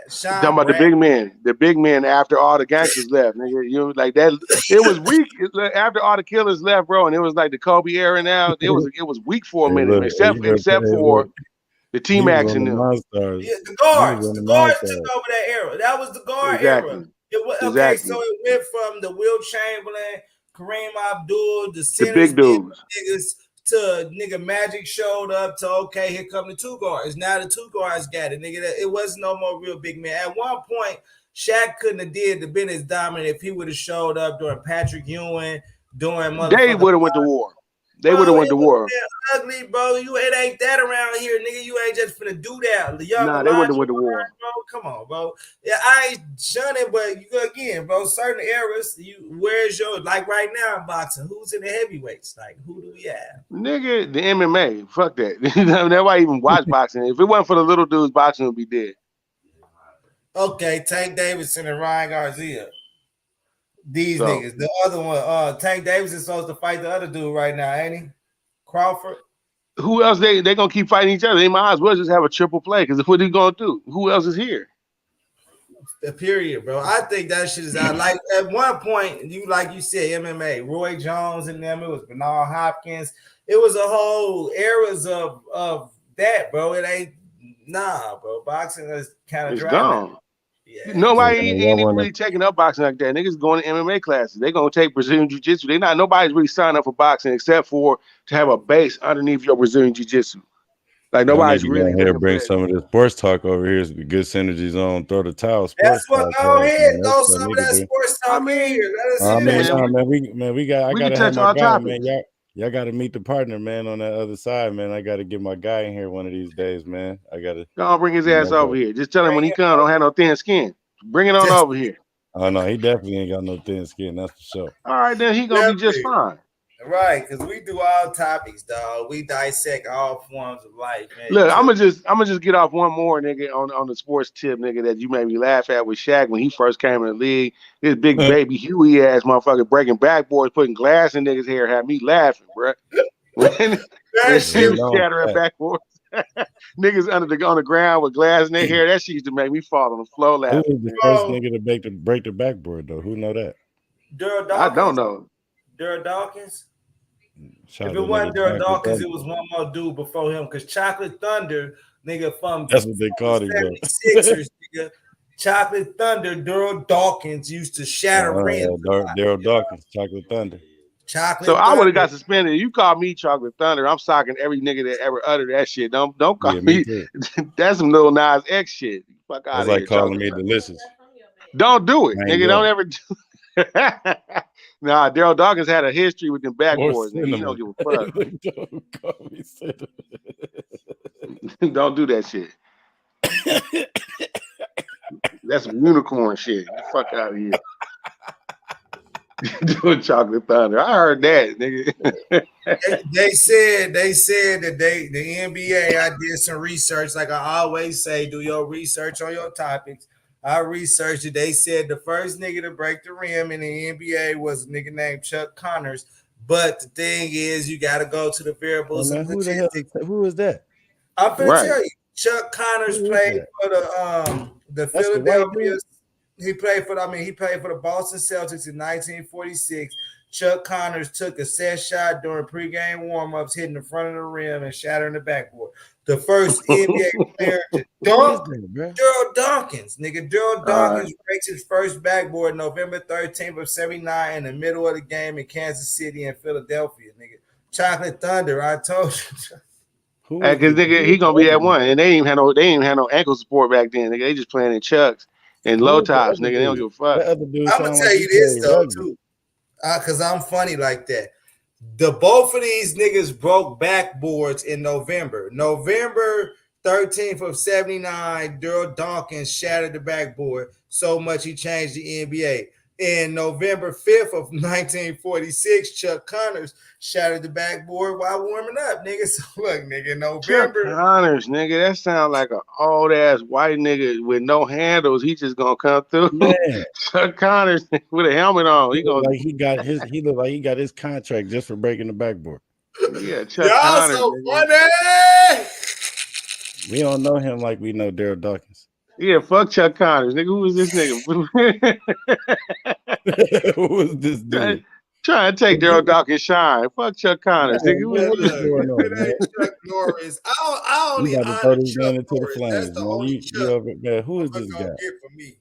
Sean Talking about Brand. the big men after all the gangsters left, nigga. You know, like that. It was weak after all the killers left, bro, and it was like the Kobe era. Now it was weak for a Hey, minute, look, except for the T he was Max on and the them. Monstars. Yeah, the He was guards. on The the guards Monstars. took over that era. That was the guard Exactly. era. It was, okay, Exactly. so it went from the Will Chamberlain, Kareem Abdul, the The centers, big dudes. niggas, to nigga Magic showed up to, okay, here come the two guards. Now the two guards got it, nigga. It wasn't no more real big man. At one point, Shaq couldn't have did the business dominant if he would have showed up during Patrick Ewing, during They would have went to war. They would have went to war. Ugly, bro. It ain't that around here, nigga. You ain't just finna do that. The young Nah, they wouldn't have went to war. Bro, come on, bro. Yeah, I ain't shunning, but you again, bro. Certain eras, where's your like right now in boxing? Who's in the heavyweights? Like, who do we have? Nigga, the MMA. Fuck that. That's why I even watch boxing. If it wasn't for the little dudes, boxing would be dead. Okay, Tank Davidson and Ryan Garcia. These niggas. The other one, Tank Davidson is supposed to fight the other dude right now, ain't he? Crawford. Who else they gonna keep fighting each other? They might as well just have a triple play because what are you gonna do? Who else is here? The period, bro. I think that shit is out. Like at one point, you said MMA, Roy Jones and them. It was Bernard Hopkins. It was a whole eras of that, bro. It ain't bro. Boxing is kind of gone. Yeah. Nobody ain't even really taking up boxing like that. Niggas going to MMA classes. They gonna take Brazilian Jiu-Jitsu. Nobody's really signed up for boxing except for to have a base underneath your Brazilian Jiu-Jitsu. Like nobody's really here. Bring some of the sports talk over here. Some good synergies on. Throw the towel. That's what. Go ahead. Throw some of that sports talk in here. Let us hear that. I gotta have my guy, man. Y'all got to meet the partner, man, on that other side, man. I got to get my guy in here one of these days, man. I got to. Go on, bring his ass over here. Just tell him when he comes, don't have no thin skin. Bring it on over here. Oh, no, he definitely ain't got no thin skin. That's for sure. All right, then he going to be just fine. Right, because we do all topics, dog. We dissect all forms of life, man. Look, I'm gonna just get off one more, nigga, on the sports tip, nigga, that you made me laugh at with Shaq when he first came in the league. His big baby Huey ass motherfucker breaking backboards, putting glass in niggas' hair, had me laughing, bro. When shattering backboards, niggas on the ground with glass in their hair. That shit used to make me fall on the floor laughing. Who was the first nigga to break the backboard though? Who know that? Daryl Dawkins. I don't know. Daryl Dawkins. If it wasn't Daryl Dawkins, it was one more dude before him. Because Chocolate Thunder, nigga, from that's what they called him. 76ers, nigga. Chocolate Thunder, Daryl Dawkins used to shatter rims. Daryl Dawkins, Chocolate Thunder. So I would have got suspended. You call me Chocolate Thunder, I'm socking every nigga that ever uttered that shit. Don't call me. That's some Lil Nas X shit. Fuck out of here. That's like calling me Delicious. Don't do it, nigga. Don't ever do it. Nah, Daryl Dawkins had a history with them backboards. Nigga. You don't give a fuck. Don't do that shit. That's some unicorn shit. Get the fuck out of here. Doing Chocolate Thunder. I heard that, nigga. They said that the NBA, I did some research. Like I always say, do your research on your topics. I researched it. They said the first nigga to break the rim in the NBA was a nigga named Chuck Connors. But the thing is, you got to go to the variables. Oh, man, who is that? I'm finna tell you. Chuck Connors played for the Philadelphia. He played for the Boston Celtics in 1946. Chuck Connors took a set shot during pregame warm-ups, hitting the front of the rim and shattering the backboard. The first NBA player to dunk, Daryl Dawkins. Nigga, Daryl Dawkins breaks his first backboard November 13th of 79 in the middle of the game in Kansas City and Philadelphia, nigga. Chocolate Thunder, I told you. Because nigga, he gonna be at one, and they ain't even had no ankle support back then. Nigga, they just playing in chucks and low tops. Nigga, they don't give a fuck. I'm gonna tell you this though too, because I'm funny like that. Both of these niggas broke backboards in November. November 13th of 79, Daryl Dawkins shattered the backboard so much he changed the NBA. In November 5th of 1946, Chuck Connors shattered the backboard while warming up, nigga. So look, nigga, November. Chuck Connors, nigga, that sounds like an old ass white nigga with no handles. He just gonna come through. Man. Chuck Connors with a helmet on. He look like he got his contract just for breaking the backboard. Yeah, Chuck Connors. So funny. We don't know him like we know Daryl Dawkins. Yeah, fuck Chuck Connors, nigga. Who is this nigga? Who is this dude? Trying to take Daryl Dawkins shine. Fuck Chuck Connors, Man, nigga. what is going on, It man? ain't Chuck Norris. I You only got to honor throw this Chuck man into the Norris. flames, That's the man. only You Chuck man, who is this gonna guy? get for me.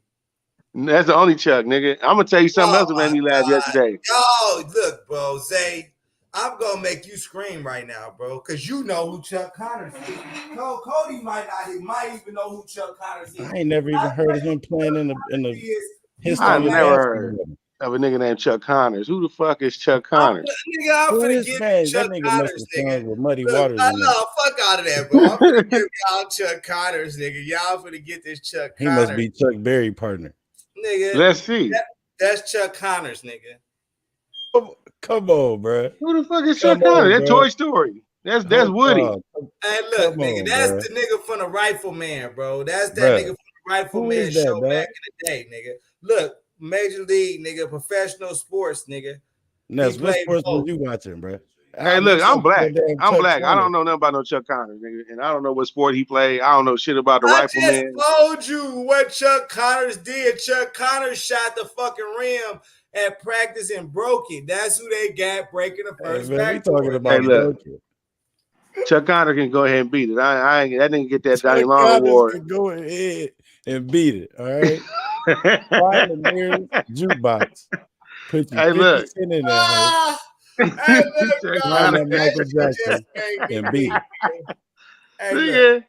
That's the only Chuck, nigga. I'm gonna tell you something else that made me laugh yesterday. Yo, look, bro, Zay, I'm gonna make you scream right now, bro, because you know who Chuck Connors is. Cody might not. He might even know who Chuck Connors is. I ain't never even heard of him playing in the history I of never basketball. heard of a nigga named Chuck Connors. Who the fuck is Chuck Connors? I'm Who finna is give man? you Chuck That nigga must Connors, have sung nigga. with Muddy Look, Waters. I In know, fuck out of that, bro. I'm finna give y'all Chuck Connors, nigga. Y'all finna get this Chuck He Connors. must be Chuck Berry partner. Nigga. Let's see. That's Chuck Connors, nigga. Come on, bro. Who the fuck is Chuck Connors? That's Toy Story. That's Woody. Hey, look, nigga, that's the nigga from the Rifleman, bro. That's that nigga from the Rifleman show back in the day, nigga. Look, Major League, nigga, professional sports, nigga. Ness, what sports were you watching, bro? Hey, look, I'm black. I'm black. I don't know nothing about no Chuck Connors, nigga, and I don't know what sport he played. I don't know shit about the Rifleman. I just told you what Chuck Connors did. Chuck Connors shot the fucking rim at practice and broke it. That's who they got breaking the first back. Talking about Chuck Connors can go ahead and beat it. I ain't. That didn't get that Donnie Long award. Can go ahead and beat it. All right. Find the nearest jukebox. Put you 50 cent in that. Hey, look, Michael Jackson and beat it. Hey,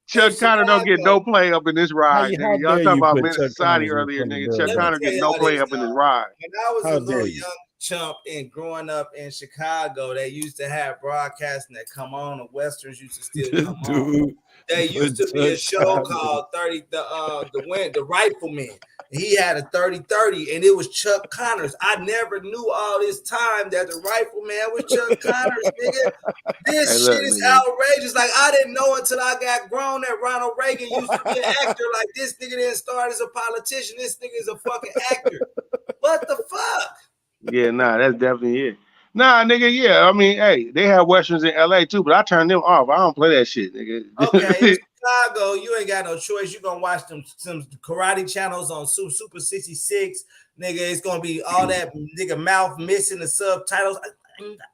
Chuck Connors don't get no play up in this ride. Nigga. Y'all talking about Men's Society earlier, nigga. Chuck Connors get no play up in this ride. When I was a little young chump and growing up in Chicago, they used to have broadcasting that come on. The Westerns used to still come on. There used to be a show called the Rifleman. He had a 30-30, and it was Chuck Connors. I never knew all this time that the Rifleman was Chuck Connors, nigga. This shit is outrageous. Like, I didn't know until I got grown that Ronald Reagan used to be an actor. Like, this nigga didn't start as a politician. This nigga is a fucking actor. What the fuck? Yeah, nah, that's definitely it. Nah, nigga, yeah. I mean, hey, they have Westerns in LA too, but I turned them off. I don't play that shit, nigga. Okay, in Chicago, you ain't got no choice. You're gonna watch some karate channels on Super 66. Nigga, it's gonna be all that nigga mouth missing the subtitles.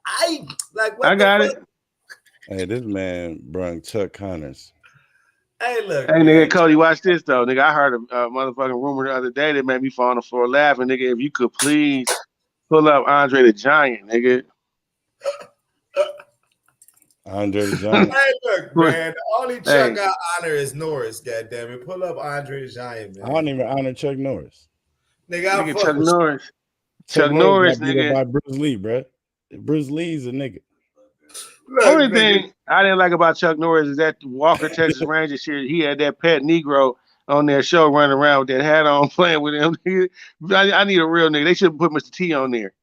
I like what I got it. Hey, this man brung Chuck Connors. Hey, look. Hey, nigga, Cody, watch this though, nigga. I heard a motherfucking rumor the other day that made me fall on the floor laughing, nigga. If you could please pull up Andre the Giant, nigga. Andre the Giant. Hey, look, man. The only Chuck I honor is Norris. Goddamn it, pull up Andre the Giant, man. I don't even honor Chuck Norris. Nigga, Chuck Norris. Chuck Norris, nigga. By Bruce Lee, bro. Bruce Lee's a nigga. The only thing I didn't like about Chuck Norris is that Walker Texas Ranger shit. He had that pet Negro on their show running around with that hat on, playing with him. I need a real nigga. They should put Mr. T on there.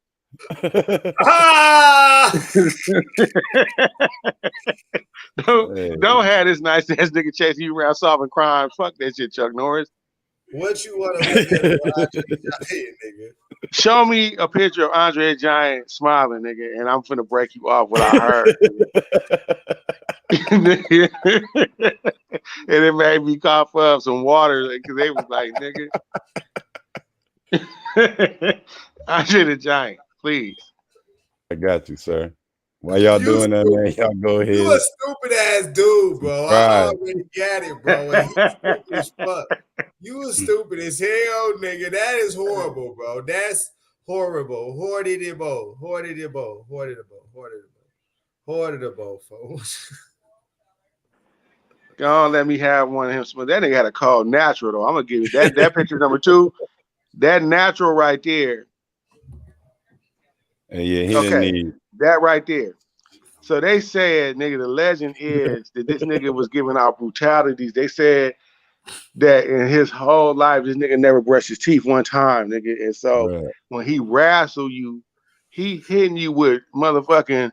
Don't have this nice ass nigga chasing you around solving crime. Fuck that shit, Chuck Norris. What you want to look at, Andre the Giant, nigga? Show me a picture of Andre the Giant smiling, nigga, and I'm finna break you off what I heard. And it made me cough up some water because they was like, nigga. Andre the Giant, please. I got you, sir. While y'all doing that, man, y'all go ahead. You a stupid ass dude, bro. I already got it, bro. And you stupid as fuck. You was stupid as hell, nigga. That is horrible, bro. That's horrible. Horrible, folks. Don't let me have one of him. That nigga had a call natural though. I'm gonna give you that picture number 2. That natural right there. And yeah, he didn't need that right there. So they said, nigga, the legend is that this nigga was giving out brutalities. They said that in his whole life, this nigga never brushed his teeth one time, nigga. And so when he wrestled you, he hitting you with motherfucking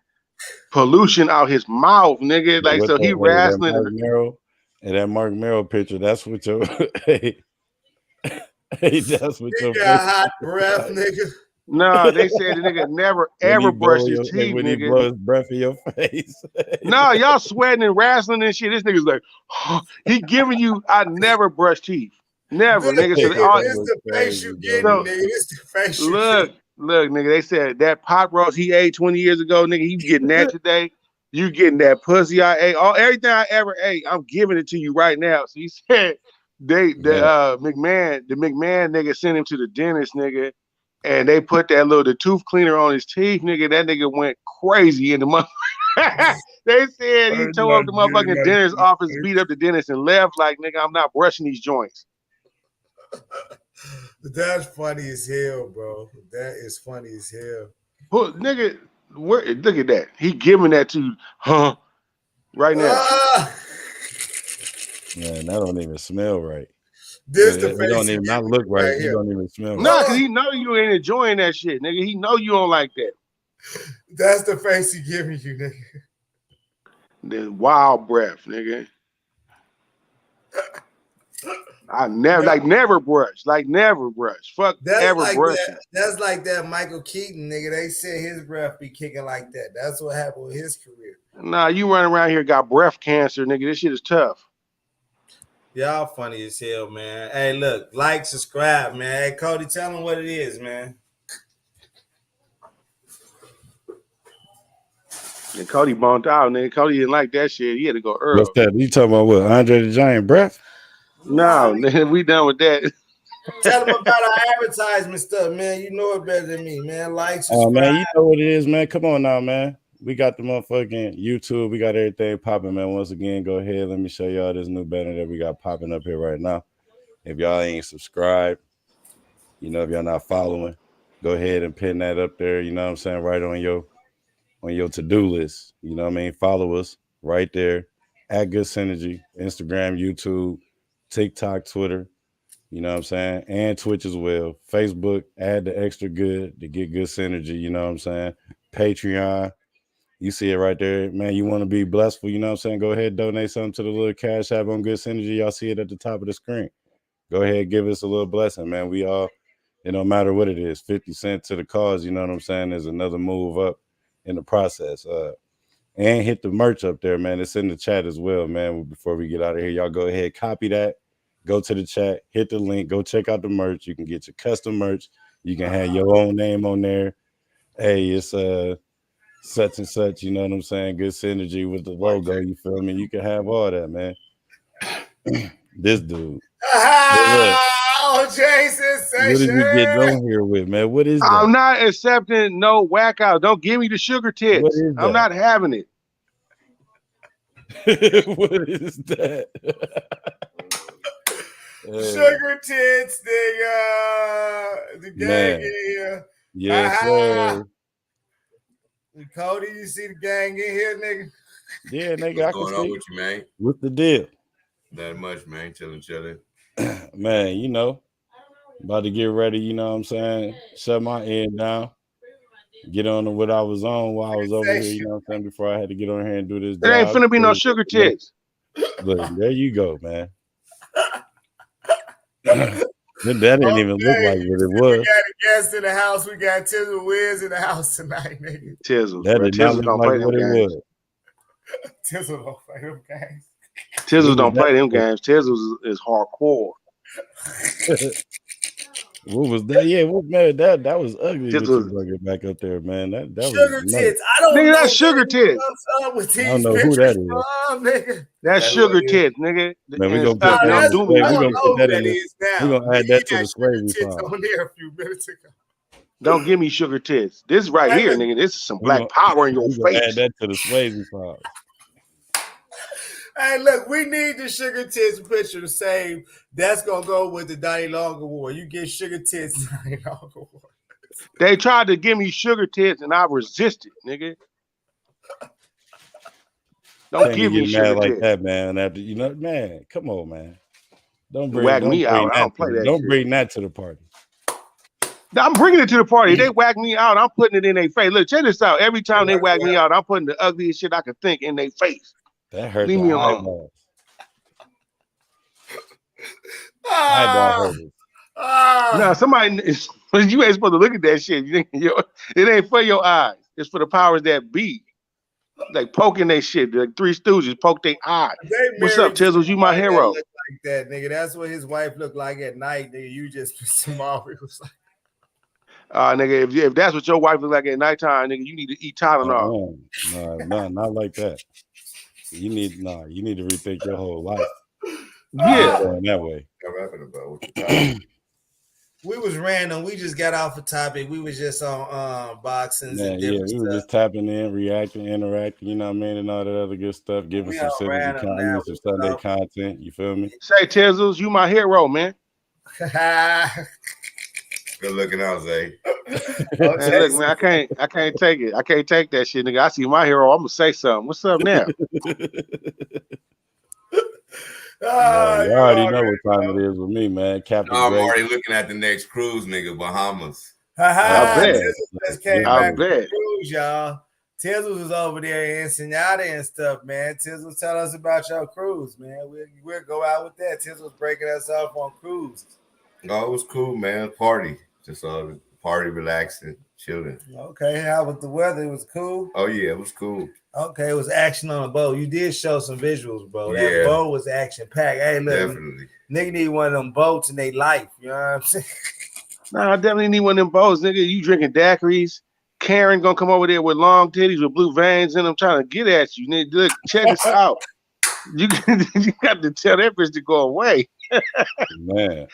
pollution out his mouth, nigga. Like, so he wrestling. And that Mark Merrill picture, that's what your hey, that's what your got hot breath, nigga. No, they said the nigga never ever brushed his teeth, when he nigga. blow his breath in your face. No, y'all sweating and wrestling and shit. This nigga's like, he giving you. I never brush teeth. Never, nigga. So This the face you getting, nigga. This the face you look, nigga. They said that pot roast he ate 20 years ago, nigga. He getting that today. You getting that pussy I ate. Everything I ever ate, I'm giving it to you right now. So he said the McMahon nigga sent him to the dentist, nigga, and they put the tooth cleaner on his teeth, nigga. That nigga went crazy in the month. They said he tore up the motherfucking dentist's office, beat up the dentist, and left like, nigga, I'm not brushing these joints. That's funny as hell, bro. That is funny as hell. Well, nigga, look at that. He giving that to right now. Man, that don't even smell right. This the it face don't even not look right. It don't even smell right. No, because he know you ain't enjoying that shit, nigga. He know you don't like that. That's the face he giving you, nigga. The wild breath, nigga. I never brush. Fuck that's ever like brush. That's like that Michael Keaton, nigga. They said his breath be kicking like that. That's what happened with his career. Nah, you running around here got breath cancer, nigga. This shit is tough. Y'all funny as hell, man. Hey, look, like, subscribe, man. Hey, Cody, tell them what it is, man. And Cody bumped out, nigga. Cody didn't like that shit. He had to go early. What's that? You talking about what? Andre the Giant breath? No, nigga, we done with that. Tell them about our advertisement stuff, man. You know it better than me, man. Like, subscribe. Oh, man, you know what it is, man. Come on now, man. We got the motherfucking YouTube. We got everything popping, man. Once again, go ahead. Let me show y'all this new banner that we got popping up here right now. If y'all ain't subscribed, if y'all not following, go ahead and pin that up there. You know what I'm saying? Right on your to-do list. You know what I mean? Follow us right there at Good Synergy, Instagram, YouTube, TikTok, Twitter. You know what I'm saying? And Twitch as well. Facebook, add the extra good to get Good Synergy. You know what I'm saying? Patreon. You see it right there, man. You want to be blessful, you know what I'm saying? Go ahead, donate something to the little Cash App on Good Synergy. Y'all see it at the top of the screen. Go ahead, give us a little blessing, man. We all, it don't matter what it is, 50 cents to the cause, you know what I'm saying? There's another move up in the process. And hit the merch up there, man. It's in the chat as well, man. Before we get out of here, y'all go ahead, copy that. Go to the chat, hit the link, go check out the merch. You can get your custom merch. You can have your own name on there. Hey, it's such and such, you know what I'm saying? Good Synergy with the logo, you feel me? You can have all that, man. This dude. Oh, Jason, what did we get on here with, man? What is that? I'm not accepting no whack out. Don't give me the sugar tits. What is that? I'm not having it. What is that? Sugar tits, nigga. The gang in here. Yes, sir. Cody, you see the gang in here, nigga? Yeah, nigga. What's going on with you, man? What's the deal? Not much, man. Chilling. Man, about to get ready, you know what I'm saying? Shut my end down. Get on to what I was on while I was over here, you know what I'm saying? Before I had to get on here and do this. There ain't finna be no sugar tits. Look, there you go, man. That didn't even look like what it was. We got a guest in the house. We got Tizzle Wiz in the house tonight, nigga. Tizzle. That did not look like what it was. Tizzle don't play them games. Tizzle don't play them games. Tizzle is hardcore. What was that? Yeah, man, that was ugly. Get back up there, man. That sugar was tits. I don't nigga, know. That's sugar tits. I don't know who that is. Nigga. That's sugar tits, nigga. Man, we gonna put that in. We gonna put that in. We gonna add that to the Swayze file. On there a few minutes ago. Don't give me sugar tits. This right here, nigga. This is some black power in your face. Add that to the Swayze file. Hey, look, we need the sugar tits picture to say that's gonna go with the Donnie Long Award. You get sugar tits, Donnie Long Award. They tried to give me sugar tits and I resisted, nigga. Don't give me sugar like tits. that, man. After man, come on, man. Don't bring me out. I don't play that. Don't bring that to the party. I'm bringing it to the party. They whack me out. I'm putting it in their face. Look, check this out. Every time they whack me out, I'm putting the ugliest shit I can think in their face. That hurt. Leave me alone. Eyeball hurt. No, somebody you ain't supposed to look at that shit. It ain't for your eyes. It's for the powers that be. Like poking that shit. Like Three Stooges poke their eye. What's up, Tizzles? You my hero. Like that, nigga. That's what his wife looked like at night, nigga. You just pissed him off. It was like, nigga, if that's what your wife look like at nighttime, nigga, you need to eat Tylenol. No, not like that. You need to rethink your whole life. Yeah, going that way. We was random. We just got off the topic. We was just on boxing. We were just tapping in, reacting, interacting. You know what I mean, and all that other good stuff. Giving some Sunday content. You feel me? Say Tizzles, you my hero, man. Good looking out, Zay. Look, man, I can't take it. I can't take that shit, nigga. I see my hero. I'm gonna say something. What's up now? You already know what time it is with me, man. Captain. I'm already looking at the next cruise, nigga. Bahamas. I bet. Cruise, y'all. Tizzles was over there in Ensenada and stuff, man. Tizzles, tell us about your cruise, man. We'll go out with that. Tizzles breaking us off on cruise. Oh, it was cool, man. Party. Just party, relaxing, chilling. Okay, how was the weather? It was cool? Oh, yeah, it was cool. Okay, it was action on the boat. You did show some visuals, bro. Yeah. That boat was action-packed. Hey, look, definitely. Nigga need one of them boats in their life. You know what I'm saying? Nah, I definitely need one of them boats, nigga. You drinking daiquiris. Karen gonna come over there with long titties with blue veins in them trying to get at you. Nigga, look, check this out. You got to tell that bitch to go away. Man.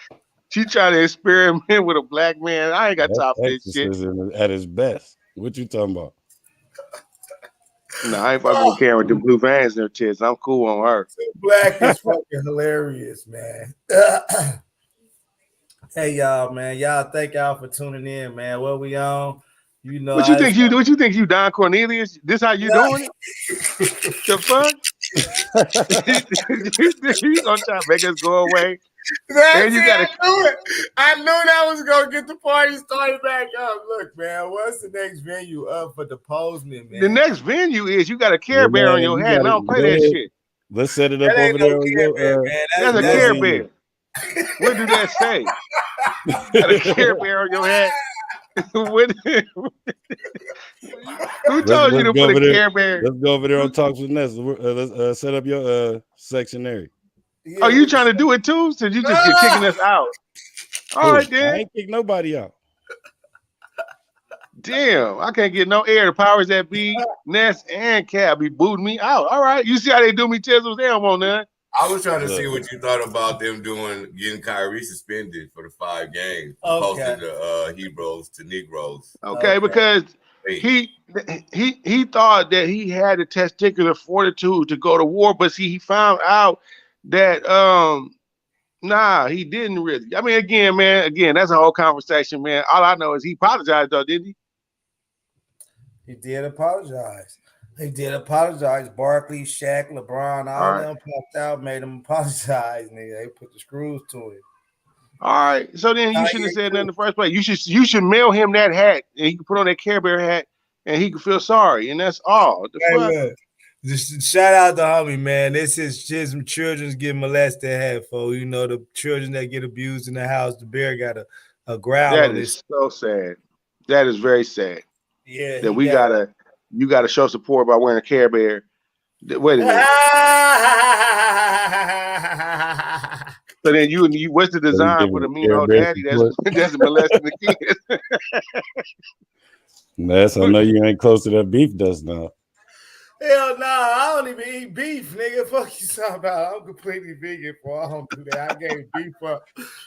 She trying to experiment with a black man. I ain't got time for this shit. At his best. What you talking about? No, I ain't fucking with Karen with the blue veins in her tits. I'm cool on her. Black is fucking hilarious, man. Hey, y'all, man. Y'all, thank y'all for tuning in, man. What we on? You know, what you think you Don Cornelius? This how you doing it? The fuck? You gonna try to make us go away? And you gotta I knew that was gonna get the party started back up. Look, man, what's the next venue up for deposement, man? The next venue is you got a Care Bear on your head. I don't play that shit. Let's set it up over there. That's a Care Bear. What did that say? Got a Care Bear on your head. Who told you to put a Care Bear? Let's go over there on Talks with Ness. Let's set up your sectionary. Yeah. Oh, you trying to do it too? So you just get kicking us out? All right, then. I ain't kick nobody out. Damn, I can't get no air. The powers that be, Ness and Cab be booting me out. All right, you see how they do me, Tizzles? They don't want none. I was trying to see what you thought about them getting Kyrie suspended for the 5 games, posting the Hebrews to Negroes. Okay, because he thought that he had the testicular fortitude to go to war, but see, he found out that nah, he didn't really. I mean, again, that's a whole conversation, man. All I know is he apologized, though, didn't he? He did apologize. Barkley, Shaq, LeBron, all of them popped out, made him apologize. Nigga, they put the screws to it. All right, so then you shouldn't have said that in the first place. You should mail him that hat, and he can put on that Care Bear hat, and he can feel sorry, and that's all. Just shout out to homie, man. This is just some children getting molested hat, folks. You know, the children that get abused in the house. The bear got a growl. That is so sad. That is very sad. Yeah, that you gotta show support by wearing a Care Bear. Wait a minute. So then you what's the design for the mean old daddy that's molesting the kids? Ness, I know you ain't close to that beef dust now. Hell no, I don't even eat beef, nigga. Fuck you talking about? I'm completely vegan, bro. I don't do that. I gave beef up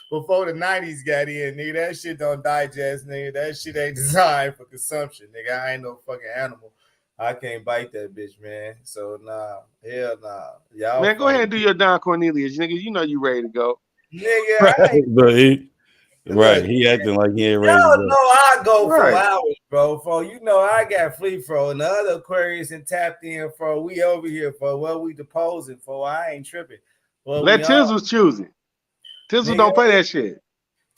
before the 90s got in, nigga. That shit don't digest, nigga. That shit ain't designed for consumption, nigga. I ain't no fucking animal. I can't bite that bitch, man. So nah, hell nah. Y'all man, go ahead and do your Don Cornelius, nigga. You know you ready to go. Nigga, he acting like he ain't ready to go. Y'all know I go for hours, bro. For you know I got free throw and the other Aquarius and tapped in for we over here for what we deposing for. I ain't tripping. Well, let Tizzles choose it. Tizzles don't play that shit.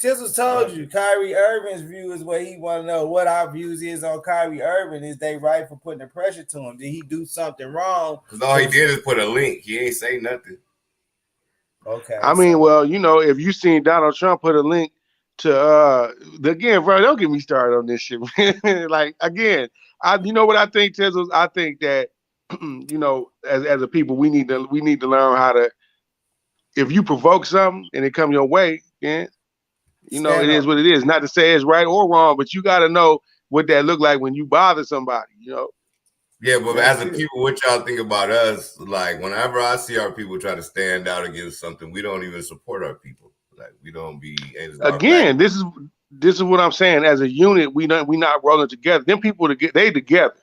Tizzles told you Kyrie Irving's view is what he want to know. What our views is on Kyrie Irving. Is they right for putting the pressure to him? Did he do something wrong? Because all he did is put a link. He ain't say nothing. Okay. I mean, well, you know, if you seen Donald Trump put a link again, bro, don't get me started on this shit, man. Like, again, you know what I think, Tizzles? I think that, you know, as a people, we need to learn how to, if you provoke something and it come your way, then, you know, it is what it is. Not to say it's right or wrong, but you got to know what that look like when you bother somebody, you know? Yeah, but as a people, what y'all think about us? Like, whenever I see our people try to stand out against something, we don't even support our people. Like, we don't be. Again, this is what I'm saying. As a unit, we not rolling together. Them people they together,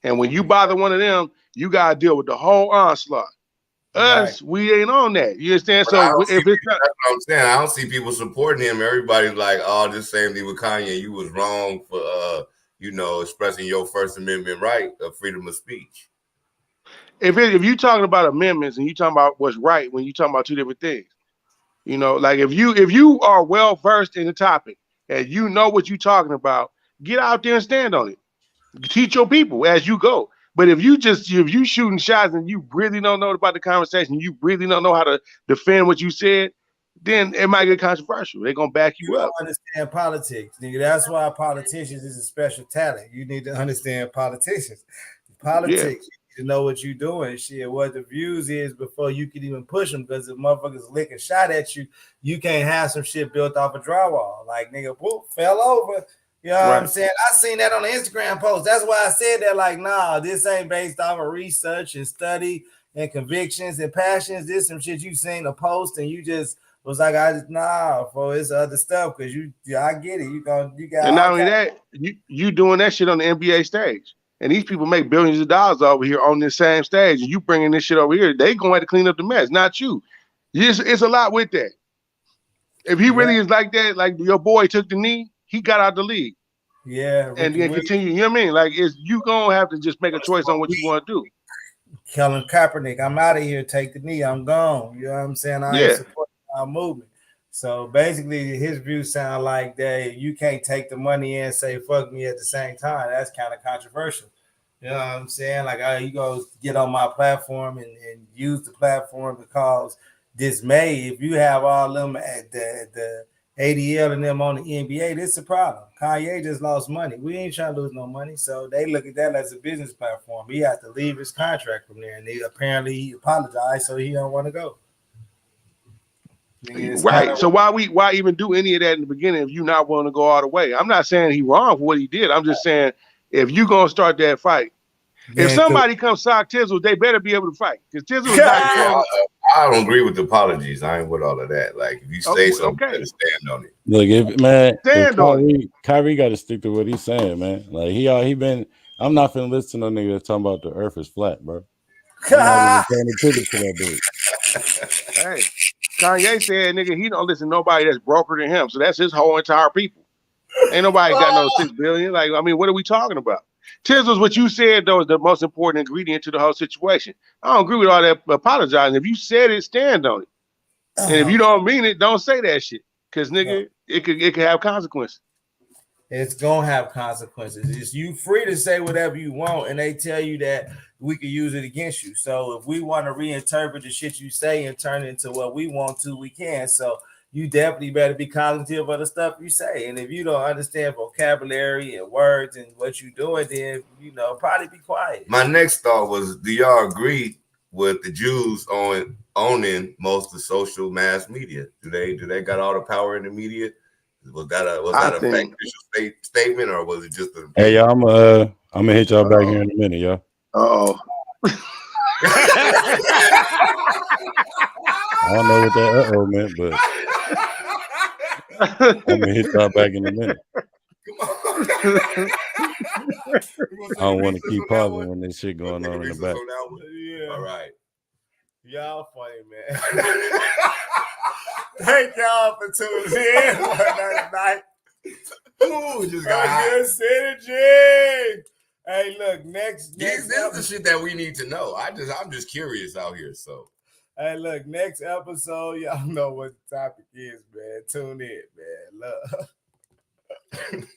and when you bother one of them, you gotta deal with the whole onslaught. Us, we ain't on that. You understand? But so if it's that's what I'm saying. I don't see people supporting him. Everybody's like, "Oh, this same thing with Kanye. You was wrong for you know, expressing your First Amendment right of freedom of speech." If you talking about amendments and you talking about what's right, when you talking about two different things. You know, like if you are well versed in the topic and you know what you're talking about, get out there and stand on it. Teach your people as you go. But if you shooting shots and you really don't know about the conversation, you really don't know how to defend what you said, then it might get controversial. They're gonna back you up. Don't understand politics, nigga. That's why politicians is a special talent. You need to understand politicians. Politics. To know what you're doing, shit, what the views is before you can even push them. Because if motherfuckers lick a shot at you, you can't have some shit built off a drywall. Like, nigga, whoop, fell over. You know what I'm saying? I seen that on the Instagram post. That's why I said that, like, nah, this ain't based off of research and study and convictions and passions. This some shit you seen a post and you just was like, for it's other stuff. Because I get it. You got. And not only that, you doing that shit on the NBA stage. And these people make billions of dollars over here on this same stage, and you bringing this shit over here. They going to have to clean up the mess, not you. It's a lot with that. If he really is like that, like your boy took the knee, he got out the league. Yeah, and then continue. You know what I mean? Like, you gonna have to just make a choice on what you want to do. Colin Kaepernick, I'm out of here. Take the knee. I'm gone. You know what I'm saying? I ain't supporting our movement. So basically, his views sound like that you can't take the money and say fuck me at the same time. That's kind of controversial. You know what I'm saying? Like, you go get on my platform and use the platform to cause dismay. If you have all them at the ADL and them on the NBA, this is a problem. Kanye just lost money. We ain't trying to lose no money. So they look at that as a business platform. He has to leave his contract from there. And he apologized, so he don't want to go. Right. So why even do any of that in the beginning if you not willing to go all the way? I'm not saying he wrong for what he did. I'm just saying if you gonna start that fight, if somebody comes sock Tizzle, they better be able to fight. Because Tizzle is not I don't agree with the apologies. I ain't with all of that. Like, if you say something, you better stand on it. Look, Kyrie got to stick to what he's saying, man. Like he been. I'm not finna listen to no nigga that's talking about the earth is flat, bro. I'm not even paying attention to that dude. Hey, Kanye said, nigga, he don't listen to nobody that's broker than him. So that's his whole entire people. Ain't nobody got no 6 billion. Like, I mean, what are we talking about? Tizzles, what you said, though, is the most important ingredient to the whole situation. I don't agree with all that apologizing. If you said it, stand on it. And if you don't mean it, don't say that shit. Because, nigga, it could have consequences. It's going to have consequences. It's you free to say whatever you want, and they tell you that we could use it against you. So if we want to reinterpret the shit you say and turn it into what we want to, we can. So you definitely better be cognitive of the stuff you say. And if you don't understand vocabulary and words and what you're doing, then, probably be quiet. My next thought was, do y'all agree with the Jews owning most of social mass media? Do they got all the power in the media? Was that a factual statement, or was it just a? Hey, y'all, I'm gonna hit y'all back here in a minute, y'all. I don't know what that meant, but I'm gonna hit y'all back in a minute. I don't want to keep pausing when this shit going on in the back. Yeah. All right. Y'all funny, man. Thank y'all for tuning in tonight. Ooh, just got good synergy. Hey, look, next this is the shit that we need to know. I'm just curious out here. So, hey, look, next episode, y'all know what the topic is, man. Tune in, man. Love.